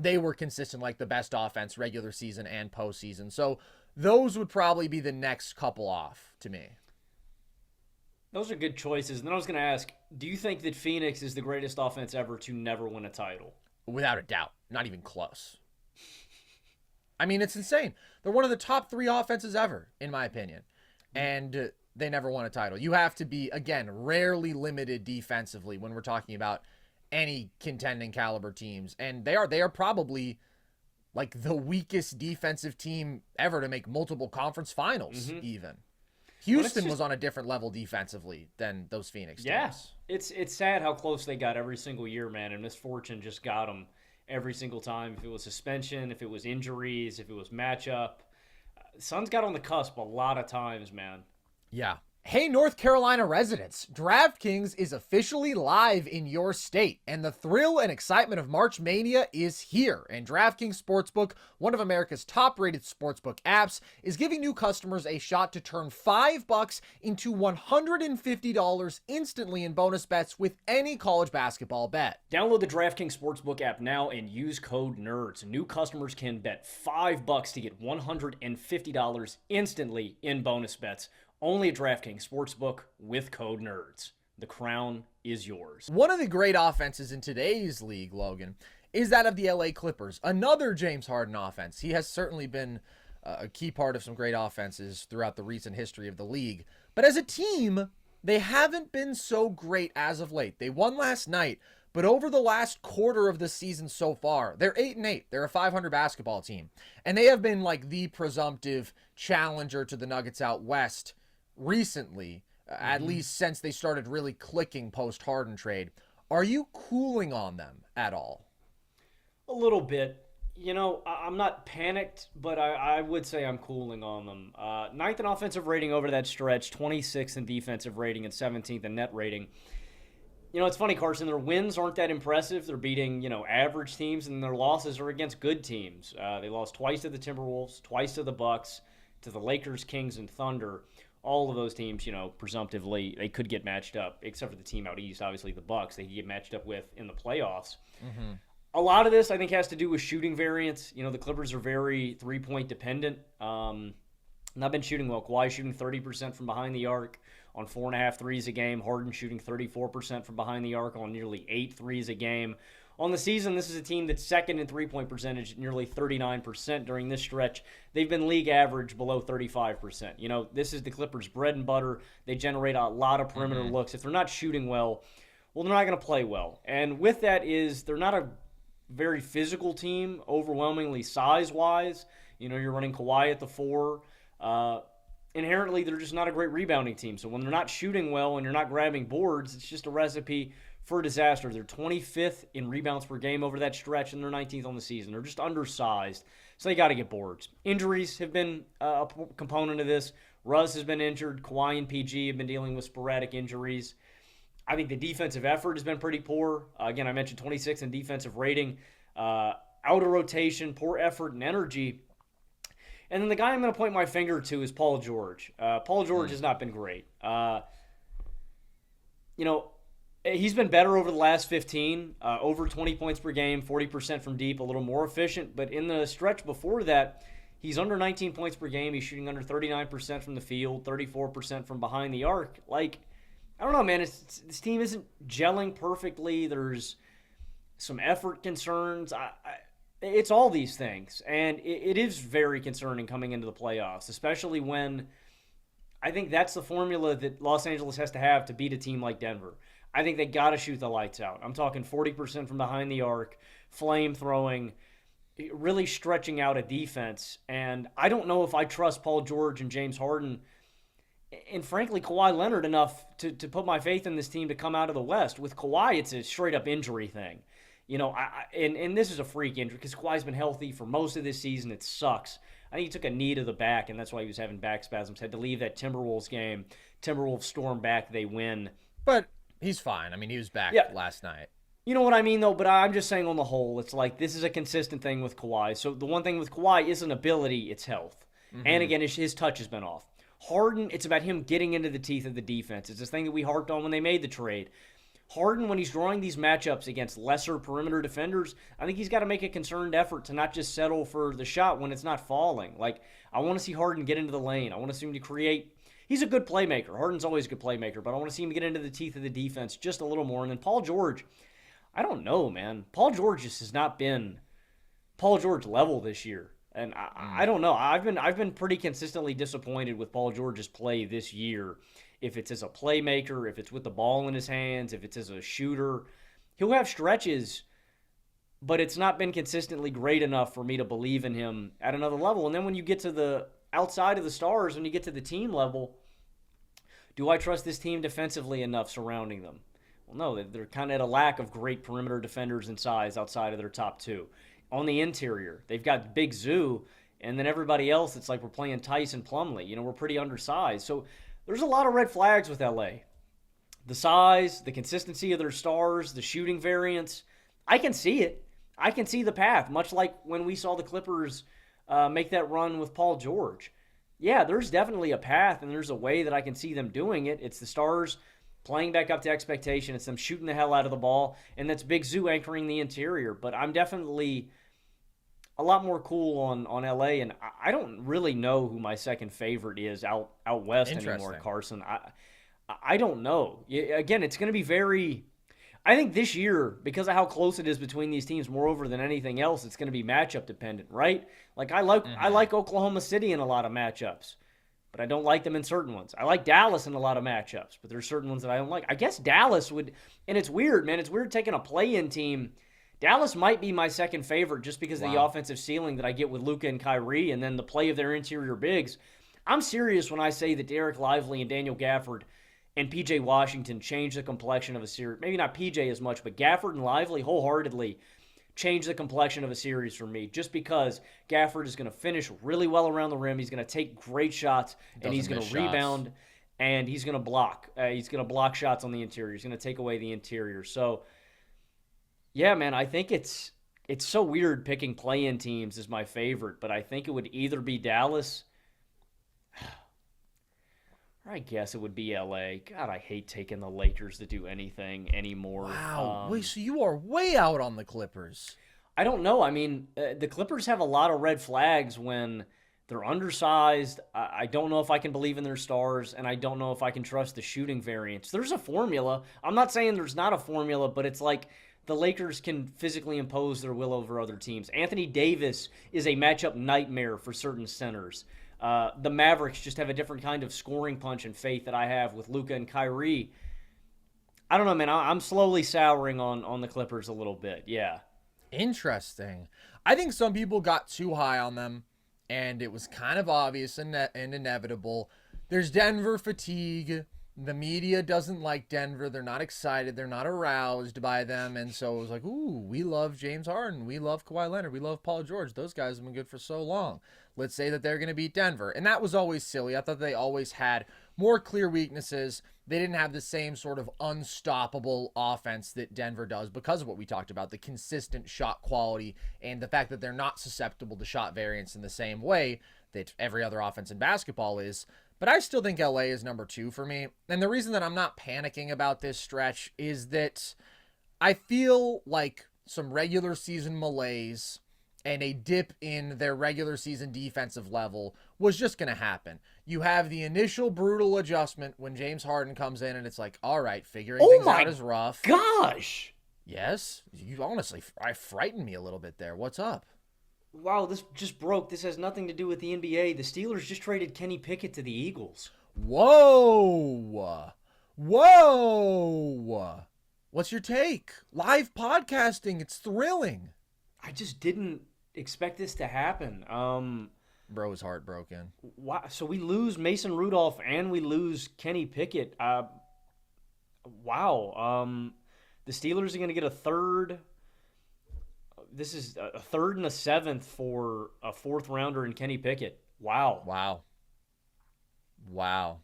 they were consistent, like the best offense regular season and postseason. So those would probably be the next couple off to me. Those are good choices. And then I was going to ask, do you think that Phoenix is the greatest offense ever to never win a title? Without a doubt. Not even close. I mean, it's insane. They're one of the top 3 offenses ever, in my opinion. And they never won a title. You have to be, again, rarely limited defensively when we're talking about any contending caliber teams. And they are probably like the weakest defensive team ever to make multiple conference finals, even. Houston was on a different level defensively than those Phoenix teams. Yes. It's sad how close they got every single year, man, and misfortune just got them every single time. If it was suspension, if it was injuries, if it was matchup. Suns got on the cusp a lot of times, man. Yeah. Hey, North Carolina residents, DraftKings is officially live in your state, and the thrill and excitement of March Mania is here. And DraftKings Sportsbook, one of America's top-rated sportsbook apps, is giving new customers a shot to turn $5 into $150 instantly in bonus bets with any college basketball bet. Download the DraftKings Sportsbook app now and use code NERDS. New customers can bet $5 to get $150 instantly in bonus bets. Only at DraftKings Sportsbook with code NERDS. The crown is yours. One of the great offenses in today's league, Logan, is that of the LA Clippers. Another James Harden offense. He has certainly been a key part of some great offenses throughout the recent history of the league. But as a team, they haven't been so great as of late. They won last night, but over the last quarter of the season so far, they're 8-8. They're a 500 basketball team. And they have been like the presumptive challenger to the Nuggets out west recently, at least since they started really clicking post-Harden trade. Are you cooling on them at all? A little bit. You know, I'm not panicked, but I would say I'm cooling on them. 9th in offensive rating over that stretch, 26th in defensive rating, and 17th in net rating. You know, it's funny, Carson, their wins aren't that impressive. They're beating, average teams, and their losses are against good teams. They lost twice to the Timberwolves, twice to the Bucks, to the Lakers, Kings, and Thunder. All of those teams, presumptively, they could get matched up, except for the team out east, obviously the Bucks, they could get matched up with in the playoffs. A lot of this, I think, has to do with shooting variance. The Clippers are very three-point dependent. Not been shooting well. Kawhi shooting 30% from behind the arc on 4.5 threes a game. Harden shooting 34% from behind the arc on nearly 8 threes a game. On the season, this is a team that's second in three-point percentage, nearly 39% during this stretch. They've been league average below 35%. This is the Clippers' bread and butter. They generate a lot of perimeter looks. If they're not shooting well, they're not going to play well. And with that is they're not a very physical team, overwhelmingly size-wise. You're running Kawhi at the 4. Inherently, they're just not a great rebounding team. So when they're not shooting well and you're not grabbing boards, it's just a recipe for disaster. They're 25th in rebounds per game over that stretch, and they're 19th on the season. They're just undersized, so they got to get boards. Injuries have been a component of this. Russ has been injured. Kawhi and PG have been dealing with sporadic injuries. I think the defensive effort has been pretty poor. Again, I mentioned 26th in defensive rating. Out of rotation, poor effort and energy. And then the guy I'm going to point my finger to is Paul George. Paul George has not been great. He's been better over the last 15, over 20 points per game, 40% from deep, a little more efficient. But in the stretch before that, he's under 19 points per game. He's shooting under 39% from the field, 34% from behind the arc. I don't know, man. This team isn't gelling perfectly. There's some effort concerns. It's all these things. And it is very concerning coming into the playoffs, especially when I think that's the formula that Los Angeles has to have to beat a team like Denver. I think they got to shoot the lights out. I'm talking 40% from behind the arc, flame throwing, really stretching out a defense. And I don't know if I trust Paul George and James Harden and, frankly, Kawhi Leonard enough to put my faith in this team to come out of the West. With Kawhi, it's a straight-up injury thing. And this is a freak injury because Kawhi's been healthy for most of this season. It sucks. I think he took a knee to the back, and that's why he was having back spasms. Had to leave that Timberwolves game. Timberwolves storm back. They win. But he's fine. I mean, he was back last night. You know what I mean, though? But I'm just saying on the whole, it's like this is a consistent thing with Kawhi. So the one thing with Kawhi isn't ability, it's health. And again, his touch has been off. Harden, it's about him getting into the teeth of the defense. It's this thing that we harped on when they made the trade. Harden, when he's drawing these matchups against lesser perimeter defenders, I think he's got to make a concerted effort to not just settle for the shot when it's not falling. I want to see Harden get into the lane. I want to see him to create. He's a good playmaker. Harden's always a good playmaker, but I want to see him get into the teeth of the defense just a little more. And then Paul George, I don't know, man. Paul George just has not been Paul George level this year. And I don't know. I've been pretty consistently disappointed with Paul George's play this year. If it's as a playmaker, if it's with the ball in his hands, if it's as a shooter, he'll have stretches, but it's not been consistently great enough for me to believe in him at another level. And then when you get to the outside of the stars, when you get to the team level, do I trust this team defensively enough surrounding them? Well, no, they're kind of at a lack of great perimeter defenders in size outside of their top two. On the interior, they've got Big Zoo, and then everybody else, it's like we're playing Tyson Plumlee. You know, we're pretty undersized. So there's a lot of red flags with LA. The size, the consistency of their stars, the shooting variance. I can see it. I can see the path, much like when we saw the Clippers make that run with Paul George. Yeah, there's definitely a path, and there's a way that I can see them doing it. It's the stars playing back up to expectation. It's them shooting the hell out of the ball, and that's Big Zoo anchoring the interior. But I'm definitely a lot more cool on LA, and I don't really know who my second favorite is out west anymore, Carson. I don't know. Again, it's going to be very... I think this year, because of how close it is between these teams, moreover than anything else, it's going to be matchup dependent, right? Like I like Oklahoma City in a lot of matchups, but I don't like them in certain ones. I like Dallas in a lot of matchups, but there's certain ones that I don't like. I guess Dallas would, and it's weird, man. It's weird taking a play-in team. Dallas might be my second favorite just because of the offensive ceiling that I get with Luka and Kyrie, and then the play of their interior bigs. I'm serious when I say that Derek Lively and Daniel Gafford and P.J. Washington changed the complexion of a series. Maybe not P.J. as much, but Gafford and Lively wholeheartedly changed the complexion of a series for me, just because Gafford is going to finish really well around the rim. He's going to take great shots, and he's going to rebound, and he's going to block. He's going to block shots on the interior. He's going to take away the interior. So, yeah, man, I think it's so weird picking play-in teams as my favorite, but I think it would either be Dallas... I guess it would be LA. God, I hate taking the Lakers to do anything anymore. Wow. Wait, so you are way out on the Clippers. I don't know. I mean, the Clippers have a lot of red flags when they're undersized. I don't know if I can believe in their stars, and I don't know if I can trust the shooting variance. There's a formula. I'm not saying there's not a formula, but it's like the Lakers can physically impose their will over other teams. Anthony Davis is a matchup nightmare for certain centers. The Mavericks just have a different kind of scoring punch and faith that I have with Luka and Kyrie. I don't know, man. I'm slowly souring on the Clippers a little bit. Yeah. Interesting. I think some people got too high on them, and it was kind of obvious and inevitable. There's Denver fatigue. The media doesn't like Denver. They're not excited. They're not aroused by them. And so it was like, ooh, we love James Harden. We love Kawhi Leonard. We love Paul George. Those guys have been good for so long. Let's say that they're going to beat Denver. And that was always silly. I thought they always had more clear weaknesses. They didn't have the same sort of unstoppable offense that Denver does because of what we talked about, the consistent shot quality and the fact that they're not susceptible to shot variance in the same way that every other offense in basketball is. But I still think LA is number 2 for me. And the reason that I'm not panicking about this stretch is that I feel like some regular season malaise and a dip in their regular season defensive level was just going to happen. You have the initial brutal adjustment when James Harden comes in and it's like, all right, figuring things out is rough. Gosh. Yes. You honestly, frightened me a little bit there. What's up? Wow, this just broke. This has nothing to do with the NBA. The Steelers just traded Kenny Pickett to the Eagles. Whoa. Whoa. What's your take? Live podcasting. It's thrilling. I just didn't expect this to happen. Bro is heartbroken. Wow. So we lose Mason Rudolph and we lose Kenny Pickett. Wow. The Steelers are going to get a third. This is a third and a seventh for a fourth rounder in Kenny Pickett. Wow.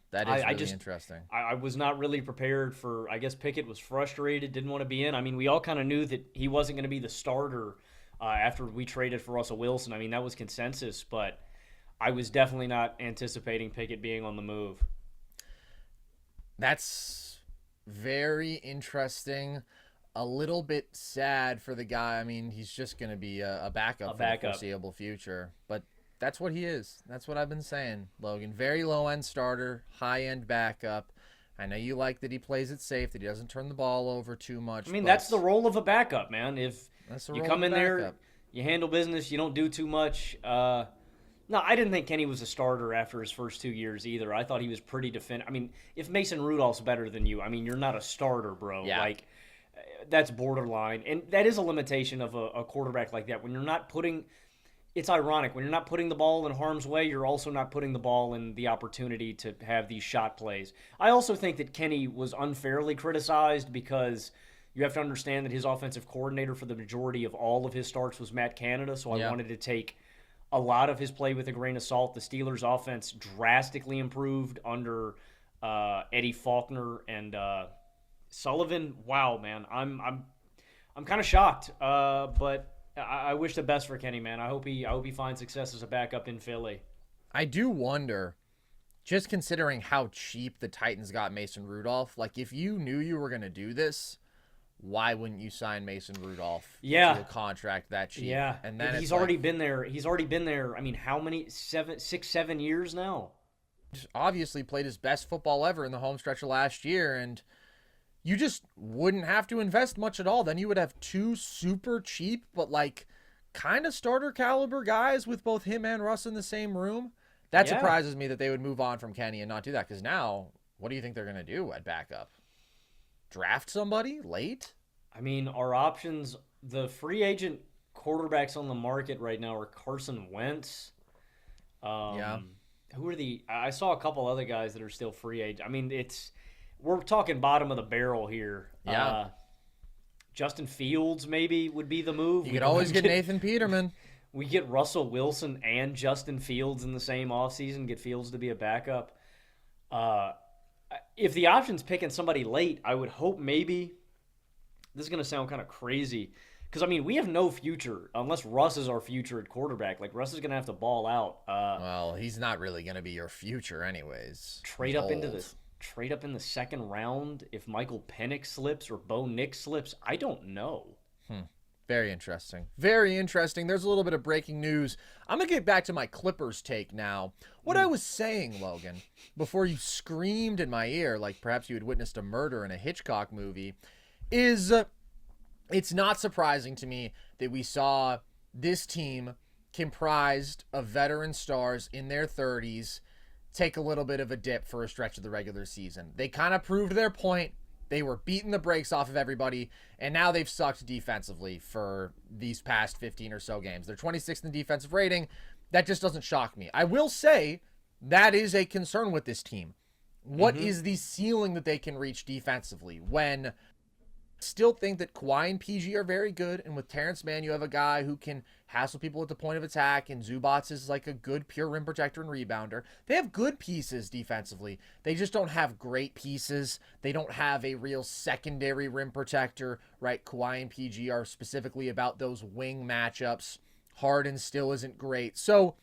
That is really interesting. I was not really prepared for, I guess Pickett was frustrated, didn't want to be in. I mean, we all kind of knew that he wasn't going to be the starter after we traded for Russell Wilson. I mean, that was consensus, but I was definitely not anticipating Pickett being on the move. That's very interesting. A little bit sad for the guy. I mean, he's just going to be a backup for the foreseeable future. But that's what he is. That's what I've been saying, Logan. Very low-end starter, high-end backup. I know you like that he plays it safe, that he doesn't turn the ball over too much. I mean, that's the role of a backup, man. If you come in there, You handle business. You don't do too much. No, I didn't think Kenny was a starter after his first 2 years either. I thought he was pretty I mean, if Mason Rudolph's better than you, I mean, you're not a starter, bro. Yeah. Like, that's borderline. And that is a limitation of a quarterback like that. When you're not putting – it's ironic. When you're not putting the ball in harm's way, you're also not putting the ball in the opportunity to have these shot plays. I also think that Kenny was unfairly criticized because you have to understand that his offensive coordinator for the majority of all of his starts was Matt Canada, so I wanted to take – a lot of his play with a grain of salt. The Steelers' offense drastically improved under Eddie Faulkner and Sullivan. Wow, man, I'm kind of shocked. But I wish the best for Kenny, man. I hope he finds success as a backup in Philly. I do wonder, just considering how cheap the Titans got Mason Rudolph. Like, if you knew you were going to do this, why wouldn't you sign Mason Rudolph to a contract that cheap? Yeah, and then he's already been there. He's already been there. I mean, how many? 7 years now. Obviously played his best football ever in the home stretch of last year, and you just wouldn't have to invest much at all. Then you would have two super cheap, but like kind of starter caliber guys with both him and Russ in the same room. That surprises me that they would move on from Kenny and not do that, because now, what do you think they're going to do at backup? Draft somebody late? I mean, our options, the free agent quarterbacks on the market right now are Carson Wentz. Who are I saw a couple other guys that are still free agent. I mean, we're talking bottom of the barrel here. Yeah. Justin Fields maybe would be the move. You could always get Nathan Peterman. We get Russell Wilson and Justin Fields in the same offseason, get Fields to be a backup. If the option's picking somebody late, I would hope maybe – this is going to sound kind of crazy because, I mean, we have no future unless Russ is our future at quarterback. Like, Russ is going to have to ball out. Well, he's not really going to be your future anyways. Trade up in the second round if Michael Penix slips or Bo Nix slips. I don't know. Very interesting. Very interesting. There's a little bit of breaking news. I'm going to get back to my Clippers take now. What I was saying, Logan, before you screamed in my ear like perhaps you had witnessed a murder in a Hitchcock movie, is it's not surprising to me that we saw this team comprised of veteran stars in their 30s take a little bit of a dip for a stretch of the regular season. They kind of proved their point. They were beating the brakes off of everybody, and now they've sucked defensively for these past 15 or so games. They're 26th in the defensive rating. That just doesn't shock me. I will say that is a concern with this team. What is the ceiling that they can reach defensively when still think that Kawhi and PG are very good, and with Terrence Mann, you have a guy who can hassle people at the point of attack, and Zubats is like a good pure rim protector and rebounder. They have good pieces defensively. They just don't have great pieces. They don't have a real secondary rim protector, right? Kawhi and PG are specifically about those wing matchups. Harden still isn't great. So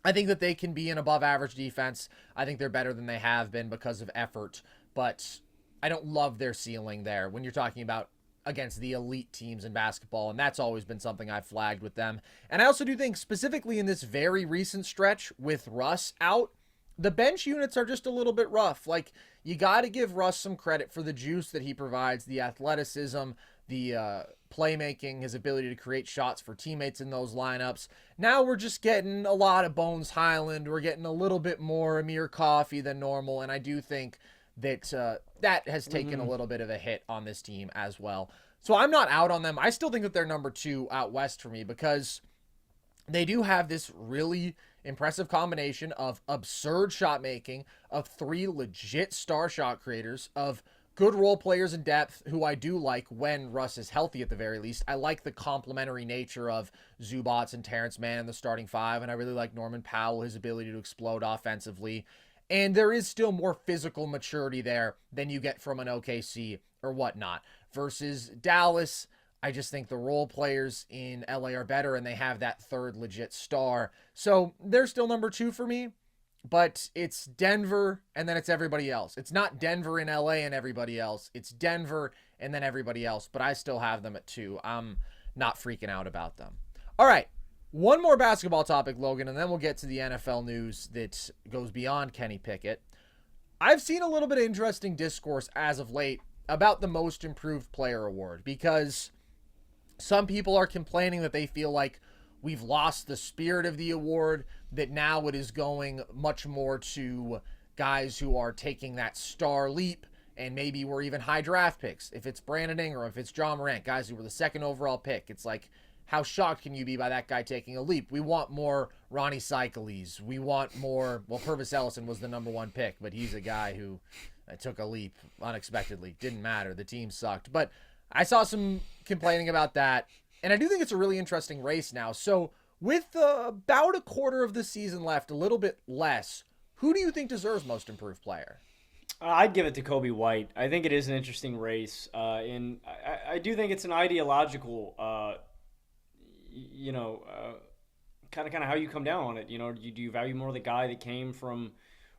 I think that they can be an above average defense. I think they're better than they have been because of effort, but I don't love their ceiling there when you're talking about against the elite teams in basketball, and that's always been something I've flagged with them. And I also do think specifically in this very recent stretch with Russ out, the bench units are just a little bit rough. Like, you got to give Russ some credit for the juice that he provides, the athleticism, the playmaking, his ability to create shots for teammates in those lineups. Now we're just getting a lot of Bones Highland. We're getting a little bit more Amir Coffey than normal, and I do think that that has taken a little bit of a hit on this team as well. So I'm not out on them. I still think that they're number 2 out west for me because they do have this really impressive combination of absurd shot making, of 3 legit star shot creators, of good role players in depth who I do like when Russ is healthy at the very least. I like the complementary nature of Zubats and Terrence Mann in the starting 5, and I really like Norman Powell, his ability to explode offensively. And there is still more physical maturity there than you get from an OKC or whatnot. Versus Dallas, I just think the role players in LA are better, and they have that 3rd legit star. So they're still number 2 for me, but it's Denver, and then it's everybody else. It's not Denver and LA and everybody else. It's Denver and then everybody else, but I still have them at 2. I'm not freaking out about them. All right. One more basketball topic, Logan, and then we'll get to the NFL news that goes beyond Kenny Pickett. I've seen a little bit of interesting discourse as of late about the Most Improved Player award because Some people are complaining that they feel like we've lost the spirit of the award, that now it is going much more to guys who are taking that star leap, and maybe we're even high draft picks. If it's Brandon Ingram, if it's John Morant, guys who were the second overall pick, it's like, how shocked can you be by that guy taking a leap? We want more Ronnie Cycles. We want more, well, Purvis Ellison was the number one pick, but he's a guy who took a leap unexpectedly. Didn't matter. The team sucked. But I saw some complaining about that, and I do think it's a really interesting race now. So with about a quarter of the season left, a little bit less, who do you think deserves most improved player? I'd give it to Kobe White. I think it is an interesting race, and I do think it's an ideological, kind of how you come down on it. You know, do you value more the guy that came from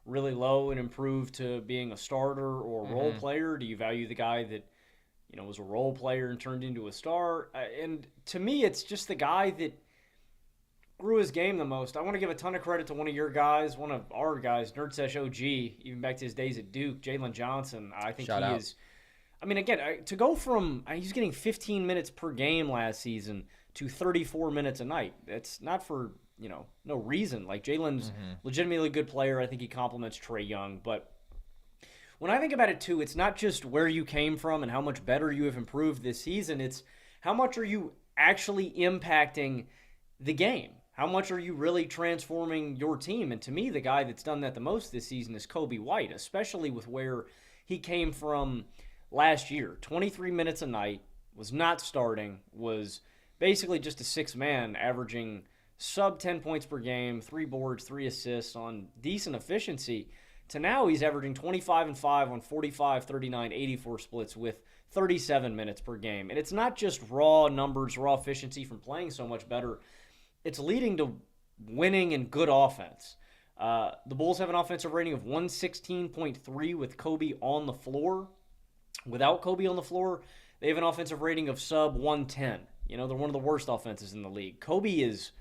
really low and improved to being a starter or a role player? Do you value the guy that, you know, was a role player and turned into a star? And to me, it's just the guy that grew his game the most. I want to give a ton of credit to one of your guys, one of our guys, Nerd Sesh OG, even back to his days at Duke, Jalen Johnson. I think Shout out. is. I mean, again, to go from he's getting 15 minutes per game last season to 34 minutes a night. That's not for, you know, no reason. Like, Jalen's legitimately a good player. I think he complements Trae Young. But when I think about it, too, it's not just where you came from and how much better you have improved this season. It's how much are you actually impacting the game? How much are you really transforming your team? And to me, the guy that's done that the most this season is Kobe White, especially with where he came from last year. 23 minutes a night, was not starting, was basically just a six-man, averaging sub 10 points per game, 3 boards, 3 assists on decent efficiency. To now, he's averaging 25 and 5 on 45, 39, 84 splits with 37 minutes per game. And it's not just raw numbers, raw efficiency from playing so much better. It's leading to winning and good offense. The Bulls have an offensive rating of 116.3 with Kobe on the floor. Without Kobe on the floor, they have an offensive rating of sub 110. You know, they're one of the worst offenses in the league. Kobe is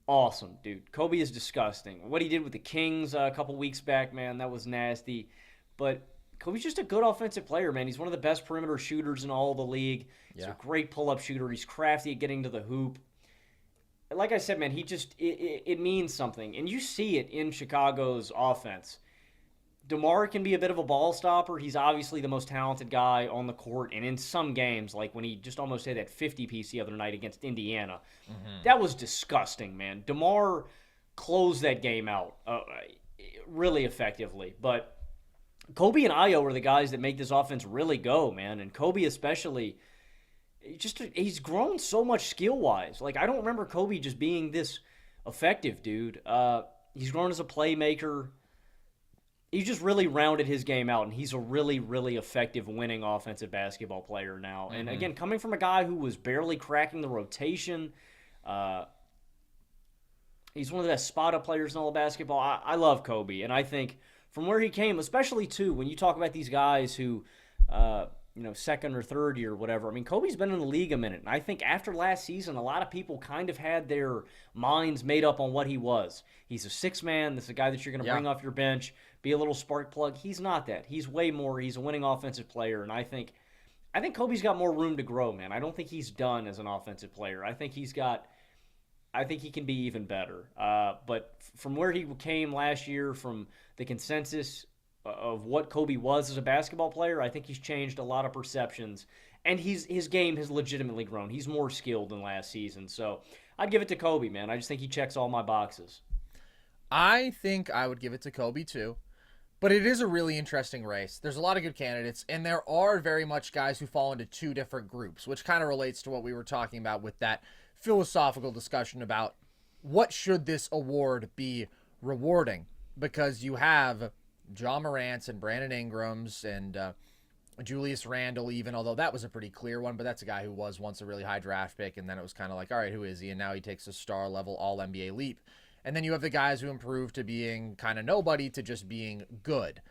awesome, dude. Kobe is disgusting. What he did with the Kings a couple weeks back, man, that was nasty. But Kobe's just a good offensive player, man. He's one of the best perimeter shooters in all the league. He's a great pull-up shooter. He's crafty at getting to the hoop. Like I said, man, he just it means something. And you see it in Chicago's offense. DeMar can be a bit of a ball stopper. He's obviously the most talented guy on the court. And in some games, like when he just almost had that 50-piece the other night against Indiana, that was disgusting, man. DeMar closed that game out really effectively. But Kobe and Ayo are the guys that make this offense really go, man. And Kobe especially, he's grown so much skill-wise. Like, I don't remember Kobe just being this effective, dude. He's grown as a playmaker. He's just really rounded his game out, and he's a really, really effective winning offensive basketball player now. And again, coming from a guy who was barely cracking the rotation, he's one of the best spot-up players in all of basketball. I love Kobe, and I think from where he came, especially, too, when you talk about these guys who, second or third year, whatever. I mean, Kobe's been in the league a minute, and I think after last season, a lot of people kind of had their minds made up on what he was. He's a six-man. This is a guy that you're going to bring off your bench, be a little spark plug. He's not that. He's way more. He's a winning offensive player, and I think Kobe's got more room to grow, man. I don't think he's done as an offensive player. I think he can be even better. But from where he came last year, from the consensus of what Kobe was as a basketball player, I think he's changed a lot of perceptions, and his game has legitimately grown. He's more skilled than last season, so I'd give it to Kobe, man. I just think he checks all my boxes. I think I would give it to Kobe too, but it is a really interesting race. There's a lot of good candidates, and there are very much guys who fall into two different groups, which kind of relates to what we were talking about with that philosophical discussion about what should this award be rewarding, because you have John Morant's and Brandon Ingram's and Julius Randle even, although that was a pretty clear one, but that's a guy who was once a really high draft pick, and then it was kind of like, all right, who is he? And now he takes a star-level All-NBA leap. And then you have the guys who improve to being kind of nobody to just being good.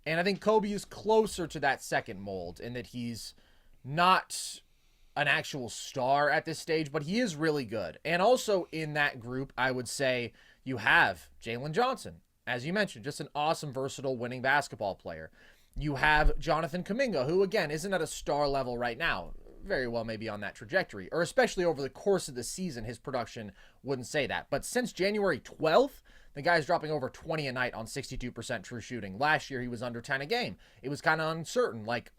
And I think Kobe is closer to that second mold in that he's not an actual star at this stage, but he is really good. And also in that group, I would say you have Jalen Johnson. As you mentioned, just an awesome, versatile, winning basketball player. You have Jonathan Kuminga, who, again, isn't at a star level right now. very well may be on that trajectory, or especially over the course of the season, his production wouldn't say that. But since January 12th, the guy's dropping over 20 a night on 62% true shooting. Last year, he was under 10 a game. It was kind of uncertain, like,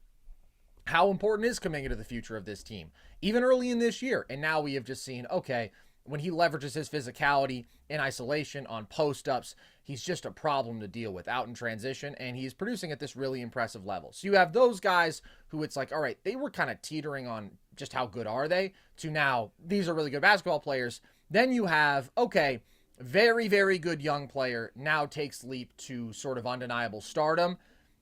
how important is Kuminga to the future of this team, even early in this year. And now we have just seen, okay, when he leverages his physicality in isolation on post-ups, he's just a problem to deal with out in transition, and he's producing at this really impressive level. So you have those guys who it's like, all right, they were kind of teetering on just how good are they, to now these are really good basketball players. Then you have, okay, very, very good young player now takes leap to sort of undeniable stardom.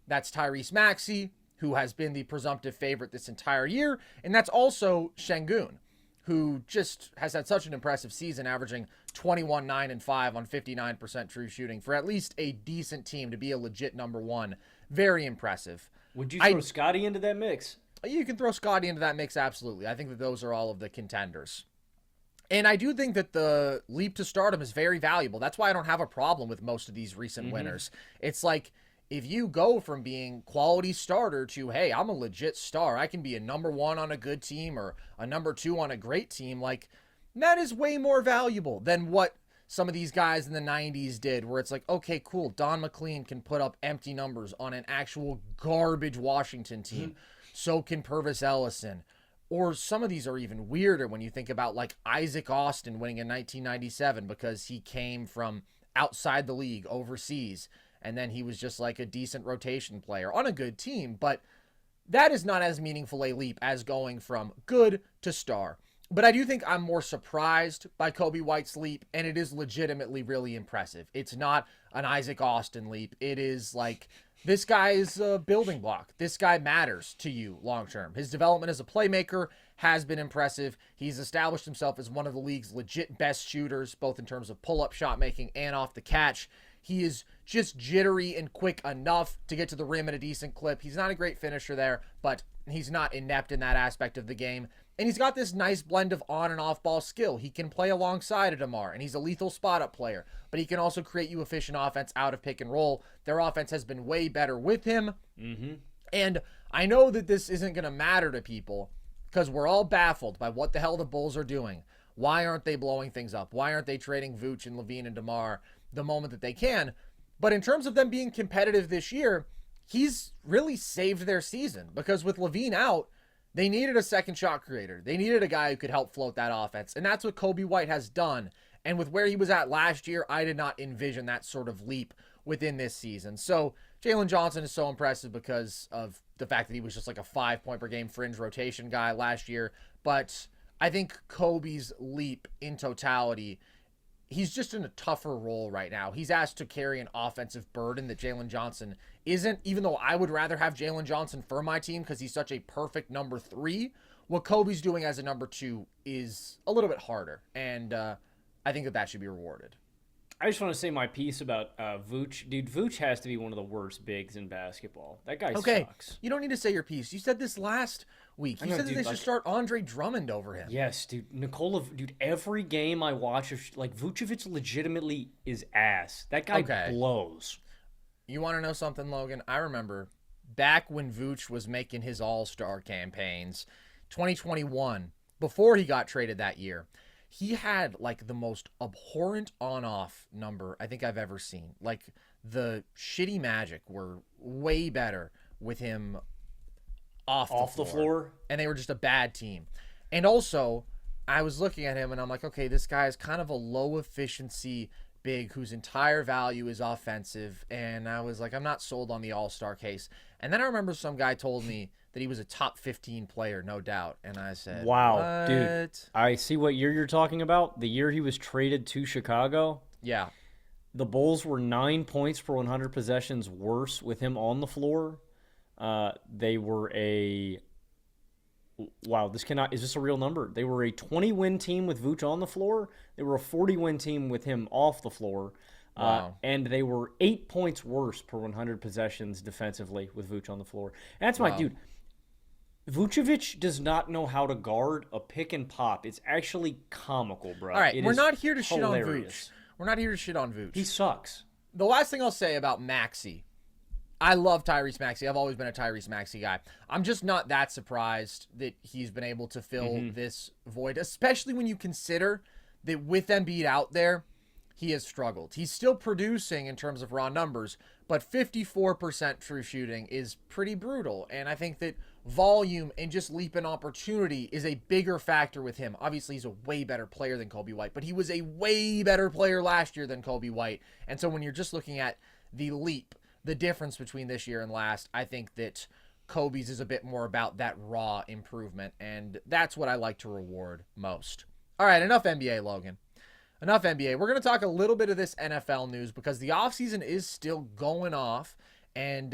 That's Tyrese Maxey, who has been the presumptive favorite this entire year, and that's also Şengün, who just has had such an impressive season, averaging 21, 9, and 5 on 59% true shooting for at least a decent team to be a legit number one. Very impressive. Would you throw Scotty into that mix? You can throw Scotty into that mix, absolutely. I think that those are all of the contenders. And I do think that the leap to stardom is very valuable. That's why I don't have a problem with most of these recent winners. It's like, if you go from being quality starter to, hey, I'm a legit star, I can be a number one on a good team or a number two on a great team, like, that is way more valuable than what some of these guys in the 90s did, where it's like, okay, cool, Don McLean can put up empty numbers on an actual garbage Washington team. So can Purvis Ellison. Or some of these are even weirder when you think about, like, Isaac Austin winning in 1997 because he came from outside the league, overseas, and then he was just like a decent rotation player on a good team. But that is not as meaningful a leap as going from good to star. But I do think I'm more surprised by Coby White's leap, and it is legitimately really impressive. It's not an Isaac Austin leap. It is like, this guy is a building block. This guy matters to you long term. His development as a playmaker has been impressive. He's established himself as one of the league's legit best shooters, both in terms of pull-up shot making and off the catch. He is just jittery and quick enough to get to the rim at a decent clip. He's not a great finisher there, but he's not inept in that aspect of the game. And he's got this nice blend of on and off ball skill. He can play alongside of DeMar, and he's a lethal spot up player, but he can also create you efficient offense out of pick and roll. Their offense has been way better with him. And I know that this isn't going to matter to people because we're all baffled by what the hell the Bulls are doing. Why aren't they blowing things up? Why aren't they trading Vooch and Levine and DeMar the moment that they can? But in terms of them being competitive this year, he's really saved their season, because with Levine out, they needed a second shot creator. They needed a guy who could help float that offense, and that's what Coby White has done. And with where he was at last year, I did not envision that sort of leap within this season. So Jalen Johnson is so impressive because of the fact that he was just like a 5-point per game fringe rotation guy last year. But I think Kobe's leap in totality, he's just in a tougher role right now. He's asked to carry an offensive burden that Jalen Johnson isn't, even though I would rather have Jalen Johnson for my team because he's such a perfect number 3. What Kobe's doing as a number 2 is a little bit harder, and I think that should be rewarded. I just want to say my piece about Vooch. Dude, Vooch has to be one of the worst bigs in basketball. That guy sucks. You don't need to say your piece. You said this last week. You said that they should start Andre Drummond over him. Yes, dude. Dude, every game I watch, Vucevic legitimately is ass. That guy blows. You want to know something, Logan? I remember back when Vooch was making his all-star campaigns, 2021, before he got traded that year, he had like the most abhorrent on-off number I think I've ever seen. Like, the shitty Magic were way better with him off the floor. And they were just a bad team. And also, I was looking at him and I'm like, okay, this guy is kind of a low efficiency big whose entire value is offensive. And I was like, I'm not sold on the all-star case. And then I remember some guy told me that he was a top 15 player, no doubt. And I said, wow, what? Dude, I see what year you're talking about. The year he was traded to Chicago. Yeah. The Bulls were 9 points per 100 possessions worse with him on the floor. They were is this a real number? They were a 20-win team with Vooch on the floor. They were a 40-win team with him off the floor. Wow. And they were 8 points worse per 100 possessions defensively with Vooch on the floor. And that's my dude. Vucevic does not know how to guard a pick and pop. It's actually comical, bro. All right, we're not here to shit on Vooch. We're not here to shit on Vooch. He sucks. The last thing I'll say about Maxey, I love Tyrese Maxey. I've always been a Tyrese Maxey guy. I'm just not that surprised that he's been able to fill this void, especially when you consider that with Embiid out there, he has struggled. He's still producing in terms of raw numbers, but 54% true shooting is pretty brutal. And I think that volume and just leap in opportunity is a bigger factor with him. Obviously, he's a way better player than Kobe White, but he was a way better player last year than Kobe White. And so when you're just looking at the leap, the difference between this year and last, I think that Kobe's is a bit more about that raw improvement, and that's what I like to reward most. All right, enough NBA, Logan. Enough NBA. We're going to talk a little bit of this NFL news because the offseason is still going off, and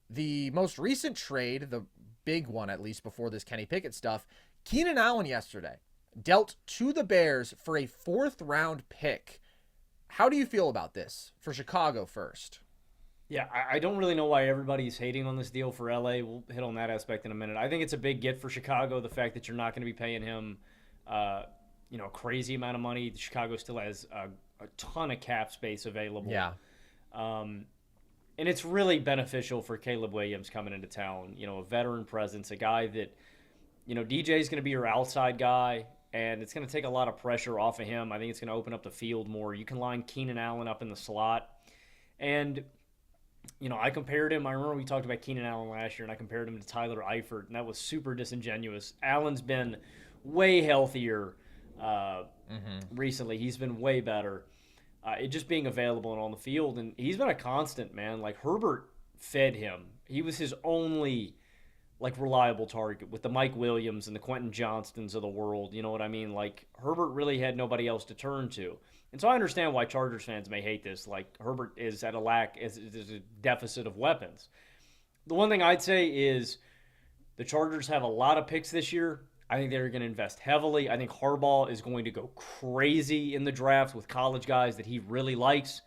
the most recent trade, the big one at least before this Kenny Pickett stuff, Keenan Allen yesterday dealt to the Bears for a 4th-round pick. How do you feel about this? For Chicago first. Yeah, I don't really know why everybody's hating on this deal for LA. We'll hit on that aspect in a minute. I think it's a big get for Chicago, the fact that you're not going to be paying him a crazy amount of money. Chicago still has a ton of cap space available. Yeah. And it's really beneficial for Caleb Williams coming into town. A veteran presence, a guy that, DJ is going to be your outside guy, and it's going to take a lot of pressure off of him. I think it's going to open up the field more. You can line Keenan Allen up in the slot. And I compared him. I remember we talked about Keenan Allen last year, and I compared him to Tyler Eifert, and that was super disingenuous. Allen's been way healthier recently. He's been way better. It just being available and on the field, and he's been a constant, man. Like, Herbert fed him. He was his only, reliable target with the Mike Williams and the Quentin Johnstons of the world. You know what I mean? Like, Herbert really had nobody else to turn to. And so I understand why Chargers fans may hate this. Like, Herbert is at is a deficit of weapons. The one thing I'd say is the Chargers have a lot of picks this year. I think they're going to invest heavily. I think Harbaugh is going to go crazy in the draft with college guys that he really likes.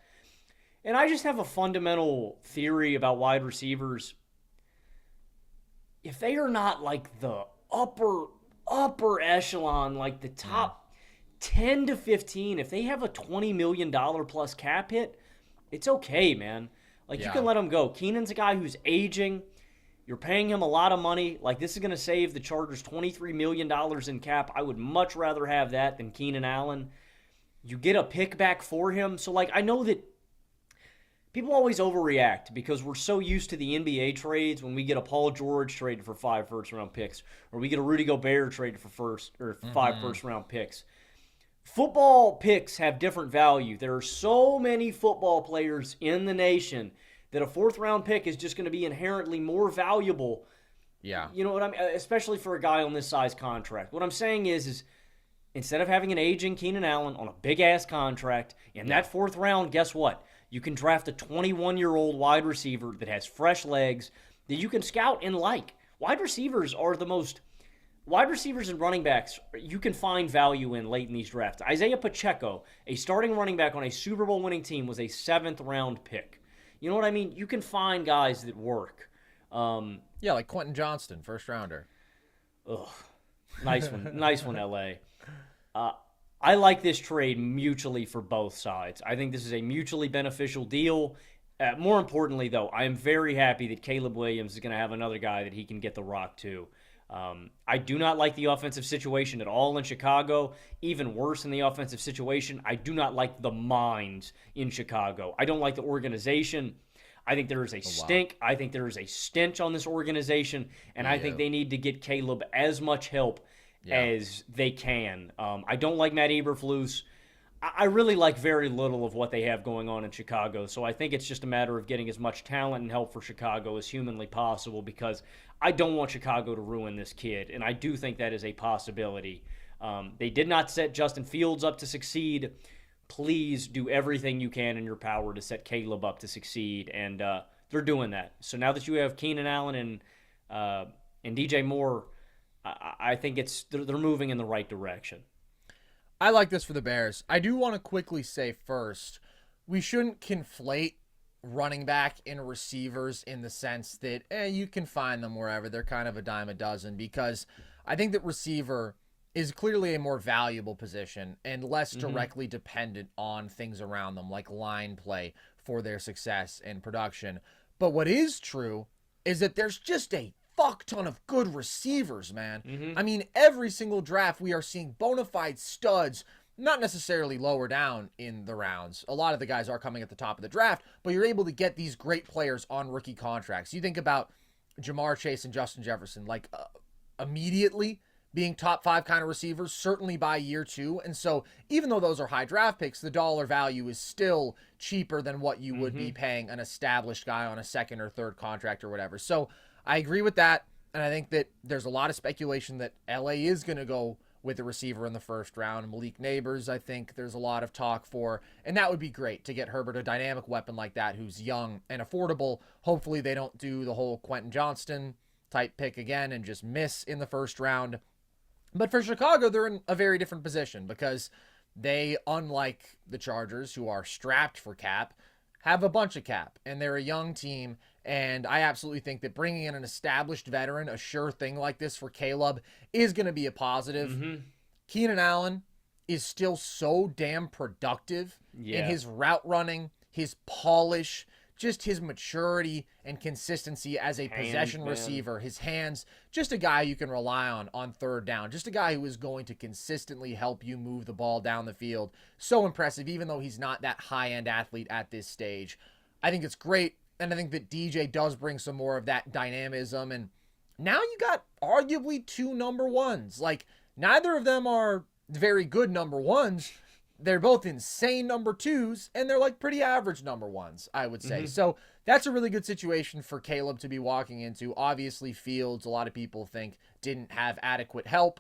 And I just have a fundamental theory about wide receivers. If they are not like the upper echelon, like the top 10 to 15, if they have a $20 million plus cap hit, it's okay, man. Like, you can let them go. Keenan's a guy who's aging. You're paying him a lot of money. Like, this is going to save the Chargers $23 million in cap. I would much rather have that than Keenan Allen. You get a pick back for him. So, I know that people always overreact because we're so used to the NBA trades when we get a Paul George traded for 5 first-round picks, or we get a Rudy Gobert traded for 5 first-round picks. Football picks have different value. There are so many football players in the nation that a 4th-round pick is just going to be inherently more valuable. Yeah. You know what I mean? Especially for a guy on this size contract. What I'm saying is instead of having an aging Keenan Allen on a big-ass contract, in that 4th round, guess what? You can draft a 21-year-old wide receiver that has fresh legs that you can scout and like. Wide receivers and running backs, you can find value in late in these drafts. Isaiah Pacheco, a starting running back on a Super Bowl winning team, was a 7th-round pick. You know what I mean? You can find guys that work. Like Quentin Johnston, 1st-rounder. Ugh. Nice one. Nice one, L.A. I like this trade mutually for both sides. I think this is a mutually beneficial deal. More importantly, though, I am very happy that Caleb Williams is going to have another guy that he can get the rock to. I do not like the offensive situation at all in Chicago. Even worse than the offensive situation, I do not like the minds in Chicago. I don't like the organization. I think there is a stink. I think there is a stench on this organization, and I think they need to get Caleb as much help as they can. I don't like Matt Eberflus. I really like very little of what they have going on in Chicago, so I think it's just a matter of getting as much talent and help for Chicago as humanly possible, because I don't want Chicago to ruin this kid, and I do think that is a possibility. They did not set Justin Fields up to succeed. Please do everything you can in your power to set Caleb up to succeed, and they're doing that. So now that you have Keenan Allen and DJ Moore, I think they're moving in the right direction. I like this for the Bears. I do want to quickly say first, we shouldn't conflate running back and receivers in the sense that you can find them wherever. They're kind of a dime a dozen, because I think that receiver is clearly a more valuable position and less directly dependent on things around them, like line play for their success and production. But what is true is that there's just a fuck ton of good receivers, man. I mean, every single draft we are seeing bona fide studs, not necessarily lower down in the rounds. A lot of the guys are coming at the top of the draft, but you're able to get these great players on rookie contracts. You think about Jamar Chase and Justin Jefferson, like immediately being top 5 kind of receivers, certainly by year 2. And so even though those are high draft picks, the dollar value is still cheaper than what you would be paying an established guy on a second or third contract or whatever. So I agree with that. And I think that there's a lot of speculation that LA is going to go with a receiver in the first round. Malik Neighbors, I think there's a lot of talk for, and that would be great to get Herbert a dynamic weapon like that who's young and affordable. Hopefully they don't do the whole Quentin Johnston type pick again and just miss in the first round. But for Chicago, they're in a very different position because they, unlike the Chargers, who are strapped for cap, have a bunch of cap, and they're a young team. And I absolutely think that bringing in an established veteran, a sure thing like this for Caleb, is going to be a positive. Keenan Allen is still so damn productive in his route running, his polish, just his maturity and consistency as a possession receiver, his hands, just a guy you can rely on third down, just a guy who is going to consistently help you move the ball down the field. So impressive, even though he's not that high-end athlete at this stage. I think it's great, and I think that DJ does bring some more of that dynamism, and now you got arguably 2 number ones. Like, neither of them are very good number ones. They're both insane number 2s, and they're like pretty average number 1s, I would say. So that's a really good situation for Caleb to be walking into. Obviously, Fields, a lot of people think, didn't have adequate help.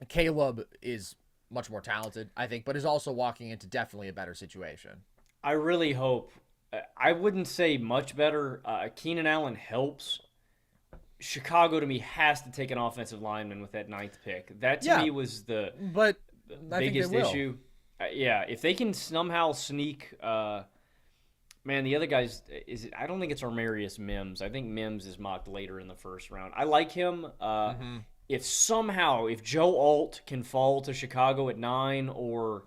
Caleb is much more talented, I think, but is also walking into definitely a better situation. I really hope. I wouldn't say much better. Keenan Allen helps. Chicago, to me, has to take an offensive lineman with that 9th pick. That, to me, was the biggest issue. If they can somehow sneak, the other guys, I don't think it's Armarius Mims. I think Mims is mocked later in the first round. I like him. If Joe Alt can fall to Chicago at 9, or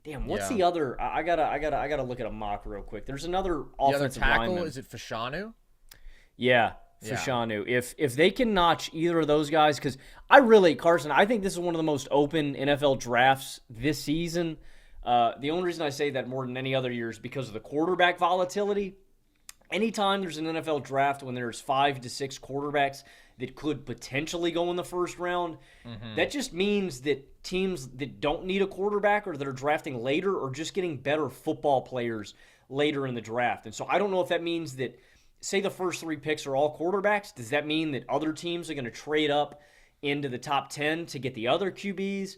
what's the other? I gotta look at a mock real quick. There's another offensive tackle. lineman. Is it Fashanu? Yeah. Fashanu. If they can notch either of those guys, because Carson, I think this is one of the most open NFL drafts this season. The only reason I say that more than any other year is because of the quarterback volatility. Anytime there's an NFL draft when there's 5 to 6 quarterbacks that could potentially go in the first round, that just means that teams that don't need a quarterback or that are drafting later are just getting better football players later in the draft. And so I don't know if that means that, say the first 3 picks are all quarterbacks, does that mean that other teams are going to trade up into the top 10 to get the other QBs?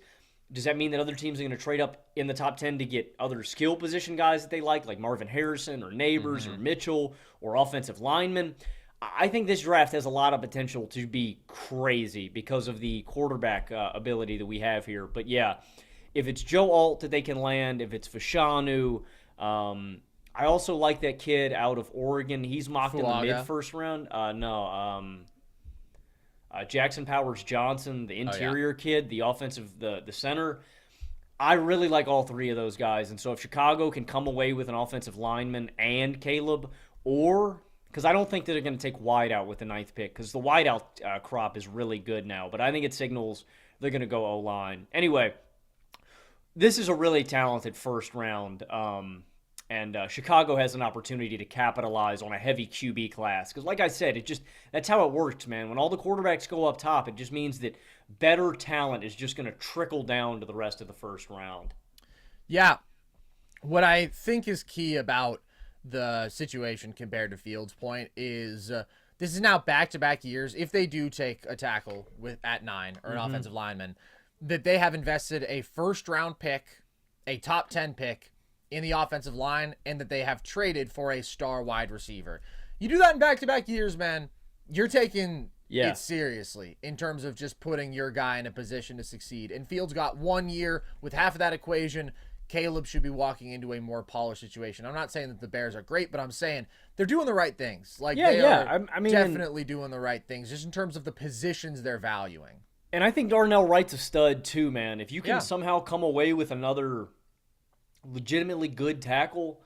Does that mean that other teams are going to trade up in the top 10 to get other skill position guys that they like Marvin Harrison or Neighbors or Mitchell or offensive linemen? I think this draft has a lot of potential to be crazy because of the quarterback ability that we have here. But if it's Joe Alt that they can land, if it's Fashanu, I also like that kid out of Oregon. He's mocked in the mid-first round. Jackson Powers Johnson, the interior kid, the offensive, the center. I really like all 3 of those guys. And so if Chicago can come away with an offensive lineman and Caleb, or because I don't think that they're going to take wideout with the 9th pick, because the wideout crop is really good now. But I think it signals they're going to go O-line. Anyway, this is a really talented first round. And Chicago has an opportunity to capitalize on a heavy QB class. Because like I said, that's how it works, man. When all the quarterbacks go up top, it just means that better talent is just going to trickle down to the rest of the first round. Yeah. What I think is key about the situation compared to Fields' point is this is now back-to-back years. If they do take a tackle at 9 or an offensive lineman, that they have invested a first-round pick, a top 10 pick, in the offensive line, and that they have traded for a star wide receiver. You do that in back-to-back years, man, you're taking it seriously in terms of just putting your guy in a position to succeed. And Fields got 1 year with half of that equation. Caleb should be walking into a more polished situation. I'm not saying that the Bears are great, but I'm saying they're doing the right things. They are definitely doing the right things, just in terms of the positions they're valuing. And I think Darnell Wright's a stud too, man. If you can somehow come away with another legitimately good tackle,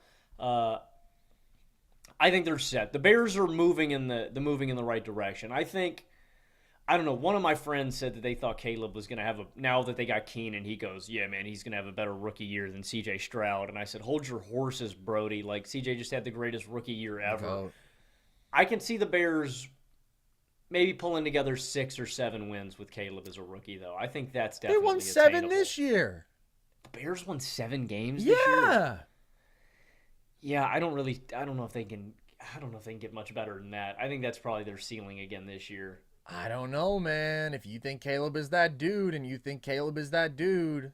I think they're set. The Bears are moving in the right direction. I don't know. One of my friends said that they thought Caleb was going to have now that they got Keenan, he goes, yeah, man, he's going to have a better rookie year than C.J. Stroud. And I said, hold your horses, Brody. Like, C.J. just had the greatest rookie year ever. Oh. I can see the Bears maybe pulling together 6 or 7 wins with Caleb as a rookie, though. I think that's definitely They won 7 attainable. this year. The Bears won 7 games this year? Yeah. Yeah, I don't know if they can get much better than that. I think that's probably their ceiling again this year. I don't know, man. If you think Caleb is that dude and you think Caleb is that dude,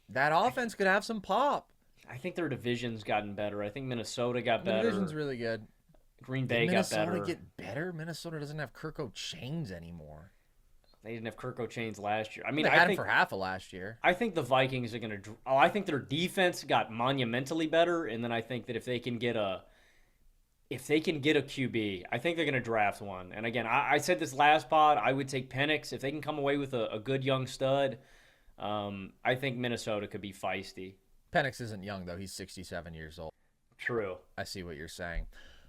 that offense could have some pop. I think their division's gotten better. I think Minnesota got The better. division's really good. Green Bay Did got better. Minnesota get better? Minnesota doesn't have Kirko Chains anymore. They didn't have Kirko Chains last year. I mean, They I had think him for half of last year. I think the Vikings are going to. I think their defense got monumentally better, and then I think that if they can get a QB, I think they're going to draft one. And again, I said this last pod, I would take Penix if they can come away with a good young stud. I think Minnesota could be feisty. Penix isn't young though; he's 67 years old. True. I see what you're saying.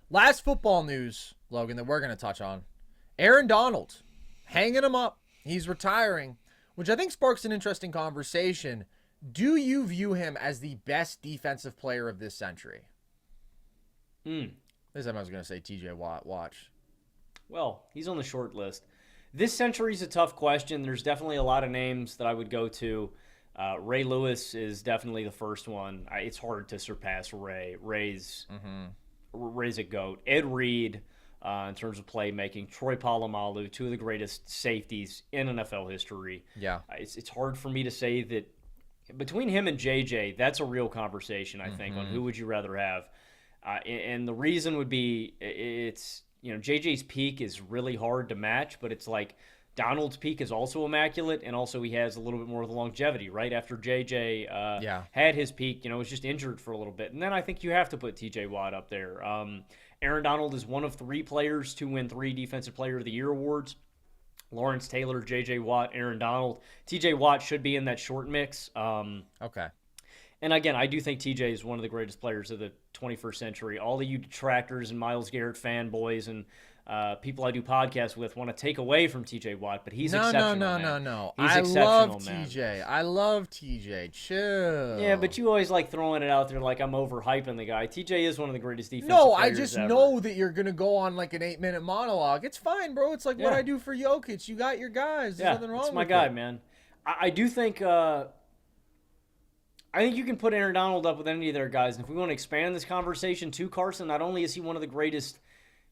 Last football news, Logan, that we're going to touch on: Aaron Donald hanging him up. He's retiring, which I think sparks an interesting conversation. Do you view him as the best defensive player of this century? This time I was going to say TJ Watt. Watch. Well, he's on the short list. This century's a tough question. There's definitely a lot of names that I would go to. Ray Lewis is definitely the first one. It's hard to surpass Ray. Ray's a GOAT. Ed Reed, in terms of playmaking. Troy Polamalu, 2 of the greatest safeties in NFL history. Yeah. It's hard for me to say that between him and JJ, that's a real conversation, I think, on who would you rather have. And the reason would be JJ's peak is really hard to match, but it's like Donald's peak is also immaculate, and also he has a little bit more of the longevity, right? After JJ had his peak, was just injured for a little bit. And then I think you have to put TJ Watt up there. Aaron Donald is one of 3 players to win 3 Defensive Player of the Year awards. Lawrence Taylor, J.J. Watt, Aaron Donald. T.J. Watt should be in that short mix. Okay. And again, I do think T.J. is one of the greatest players of the 21st century. All of you detractors and Myles Garrett fanboys and people I do podcasts with want to take away from T.J. Watt, but he's exceptional, man. No. He's I exceptional, love man. TJ. I love TJ. Chill. Yeah, but you always like throwing it out there like I'm overhyping the guy. TJ is one of the greatest defensive No, I players just ever. know that you're going to go on like an 8-minute monologue. It's fine, bro. It's like what Yeah. I do for Jokic. You got your guys. There's nothing wrong it's my with guy, it. man. I do think I think you can put Aaron Donald up with any of their guys. And if we want to expand this conversation to Carson, not only is he one of the greatest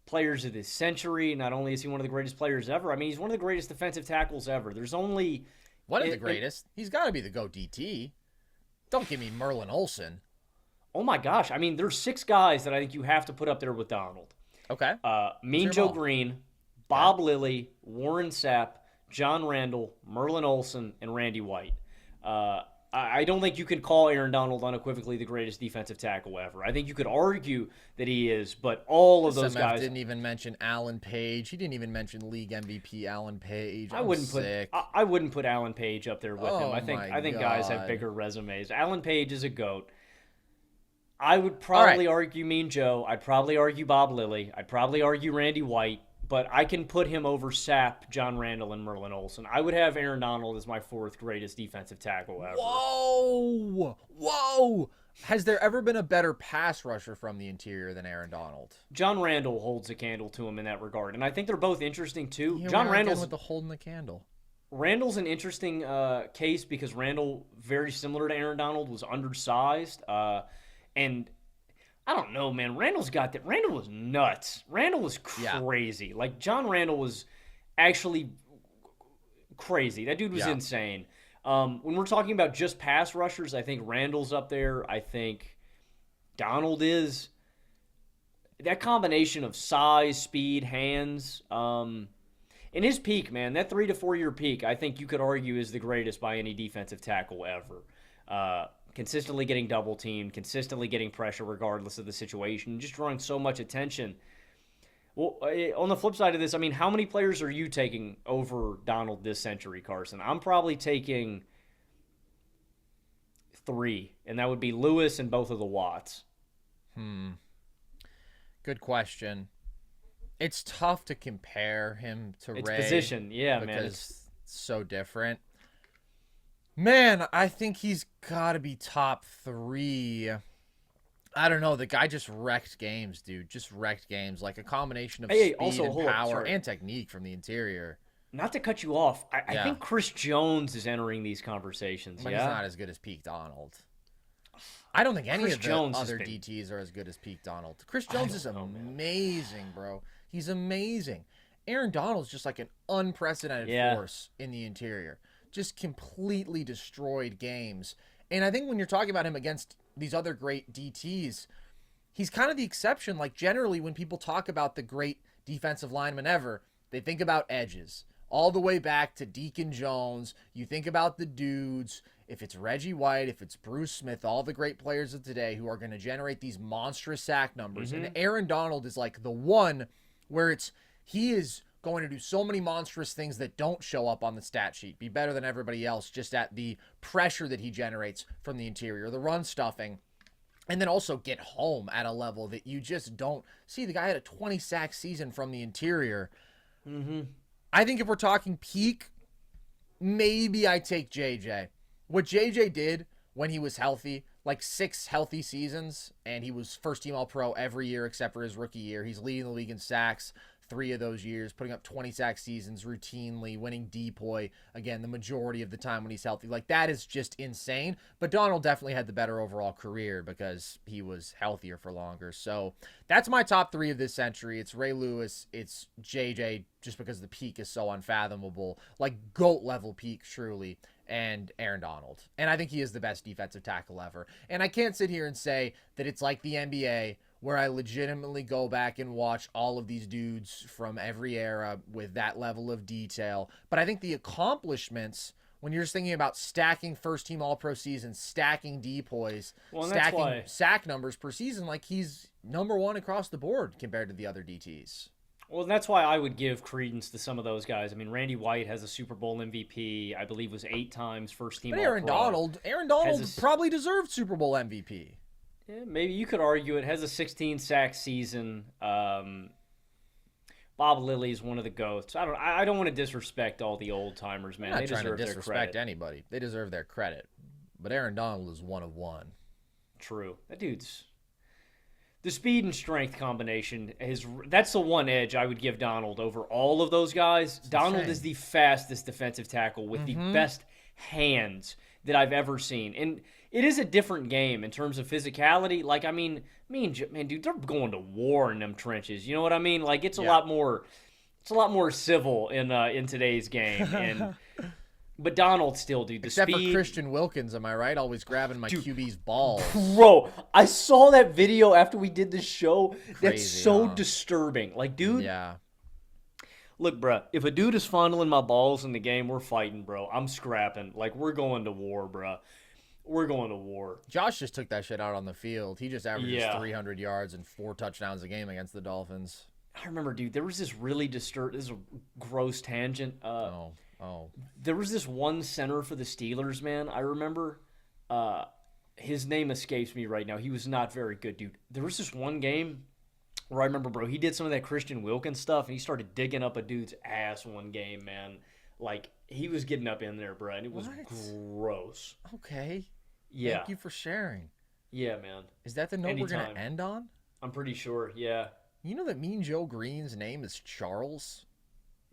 players of this century, not only is he one of the greatest players ever, I mean, he's one of the greatest defensive tackles ever. There's only... One of the greatest. He's got to be the GOAT DT. Don't give me Merlin Olsen. Oh, my gosh. I mean, there's 6 guys that I think you have to put up there with Donald. Okay. Mean Joe Green, Bob Lilly, Warren Sapp, John Randall, Merlin Olsen, and Randy White. I don't think you can call Aaron Donald unequivocally the greatest defensive tackle ever. I think you could argue that he is, but all of those SMF guys didn't even mention Alan Page. He didn't even mention league MVP Alan Page. I wouldn't put Alan Page up there with him. I think guys have bigger resumes. Alan Page is a GOAT. I would probably argue Mean Joe. I'd probably argue Bob Lilly. I'd probably argue Randy White. But I can put him over Sapp, John Randall, and Merlin Olsen. I would have Aaron Donald as my 4th greatest defensive tackle ever. Whoa! Has there ever been a better pass rusher from the interior than Aaron Donald? John Randall holds a candle to him in that regard, and I think they're both interesting too. Here John we are again Randall's with the holding the candle. Randall's an interesting case because Randall, very similar to Aaron Donald, was undersized, and I don't know, man. Randall was nuts. Randall was crazy. Yeah. Like, John Randall was actually crazy. That dude was insane. When we're talking about just pass rushers, I think Randall's up there. I think Donald is. That combination of size, speed, hands, in his peak, man, that 3 to 4 year peak, I think you could argue is the greatest by any defensive tackle ever. Consistently getting double teamed, consistently getting pressure regardless of the situation, just drawing so much attention. Well, on the flip side of this, I mean, how many players are you taking over Donald this century, Carson? I'm probably taking 3, and that would be Lewis and both of the Watts. Good question. It's tough to compare him to It's Ray. position. Yeah, man. Because it's so different. Man, I think he's got to be top 3. I don't know. The guy just wrecked games, dude. Just wrecked games. Like a combination of speed also, and hold up, power sorry. and technique from the interior. Not to cut you off, I Yeah. think Chris Jones is entering these conversations. But yeah, he's not as good as Peak Donald. I don't think any Chris of the Jones has other been- DTs are as good as Peak Donald. Chris Jones is don't know, man. amazing, bro. He's amazing. Aaron Donald's just like an unprecedented force in the interior. Just completely destroyed games. And I think when you're talking about him against these other great DTs, he's kind of the exception. Like generally when people talk about the great defensive lineman ever, they think about edges. All the way back to Deacon Jones. You think about the dudes. If it's Reggie White, if it's Bruce Smith, all the great players of today who are going to generate these monstrous sack numbers. And Aaron Donald is like the one where he is going to do so many monstrous things that don't show up on the stat sheet, be better than everybody else just at the pressure that he generates from the interior, the run stuffing, and then also get home at a level that you just don't see. The guy had a 20 sack season from the interior. I think if we're talking peak, maybe I take JJ. What JJ did when he was healthy, like 6 healthy seasons, and he was first-team All-Pro every year except for his rookie year. He's leading the league in sacks 3 of those years, putting up 20 sack seasons routinely, winning DPOY, again, the majority of the time when he's healthy. Like, that is just insane. But Donald definitely had the better overall career because he was healthier for longer. So that's my top 3 of this century. It's Ray Lewis, it's JJ, just because the peak is so unfathomable. Like, GOAT-level peak, truly. And Aaron Donald. And I think he is the best defensive tackle ever. And I can't sit here and say that it's like the NBA where I legitimately go back and watch all of these dudes from every era with that level of detail. But I think the accomplishments, when you're just thinking about stacking first-team All-Pro seasons, stacking DPOYs, stacking sack numbers per season, like he's number 1 across the board compared to the other DTs. Well, that's why I would give credence to some of those guys. I mean, Randy White has a Super Bowl MVP. I believe was 8 times first-team But All-Pro. Aaron Donald probably deserved Super Bowl MVP. Yeah, maybe you could argue it. Has a 16-sack season. Bob Lilly is one of the GOATs. I don't want to disrespect all the old-timers, man. I'm not They trying to deserve their disrespect credit. anybody. They deserve their credit. But Aaron Donald is one of one. True. That dude's... The speed and strength combination that's the one edge I would give Donald over all of those guys. Donald is the fastest defensive tackle with the best hands that I've ever seen. And it is a different game in terms of physicality. Like, I mean, man, dude, they're going to war in them trenches. You know what I mean? Like, it's a lot more civil in today's game. And but Donald still, dude, the Except speed. for Christian Wilkins, am I right? Always grabbing my QB's balls. Bro, I saw that video after we did the show. That's Crazy, so huh? disturbing. Like, dude, Yeah. look, bro, if a dude is fondling my balls in the game, we're fighting, bro. I'm scrapping. Like, we're going to war, bro. We're going to war. Josh just took that shit out on the field. He just averages Yeah. 300 yards and 4 touchdowns a game against the Dolphins. I remember, dude, there was this really this is a gross tangent. There was this one center for the Steelers, man. I remember his name escapes me right now. He was not very good, dude. There was this one game where I remember, bro, he did some of that Christian Wilkins stuff, and he started digging up a dude's ass one game, man. Like, he was getting up in there, bro, and it was gross. Okay. Yeah. Thank you for sharing. Yeah, man. Is that the note we're going Anytime. to end on? I'm pretty sure, yeah. You know that Mean Joe Green's name is Charles?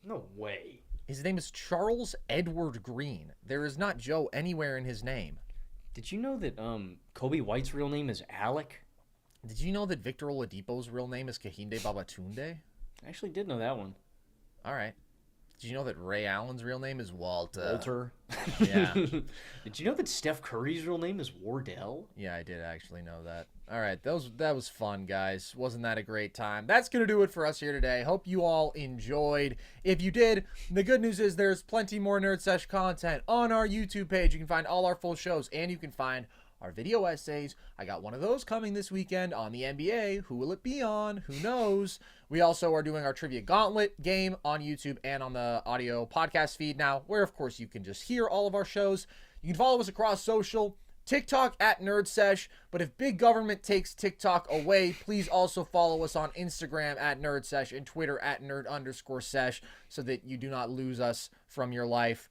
No way. His name is Charles Edward Green. There is not Joe anywhere in his name. Did you know that Kobe White's real name is Alec? Did you know that Victor Oladipo's real name is Kehinde Babatunde? I actually did know that one. All right. Did you know that Ray Allen's real name is Walter? Walter. Yeah. Did you know that Steph Curry's real name is Wardell? Yeah, I did actually know that. All right, that was fun, guys. Wasn't that a great time? That's going to do it for us here today. Hope you all enjoyed. If you did, the good news is there's plenty more Nerd Sesh content on our YouTube page. You can find all our full shows, and you can find our video essays. I got one of those coming this weekend on the NBA. Who will it be on? Who knows? We also are doing our Trivia Gauntlet game on YouTube and on the audio podcast feed now, where, of course, you can just hear all of our shows. You can follow us across social, TikTok at NerdSesh. But if big government takes TikTok away, please also follow us on Instagram at NerdSesh and Twitter at Nerd_Sesh so that you do not lose us from your life.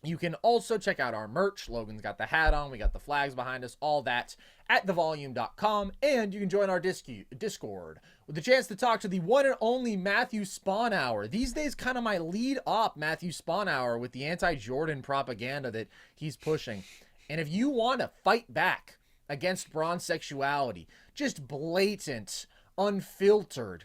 You can also check out our merch. Logan's got the hat on. We got the flags behind us. All that at thevolume.com. And you can join our Discord with the chance to talk to the one and only Matthew Spawnhour. These days, kind of my lead up Matthew Spawnhour with the anti-Jordan propaganda that he's pushing. And if you want to fight back against bronze sexuality, just blatant, unfiltered,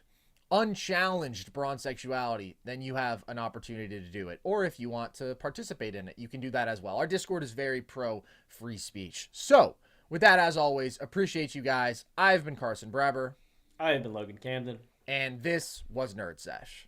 unchallenged bronze sexuality, then you have an opportunity to do it. Or if you want to participate in it, you can do that as well. Our Discord is very pro free speech. So with that, as always, appreciate you guys. I've been Carson Brever. I have been Logan Camden. And this was Nerd Sesh.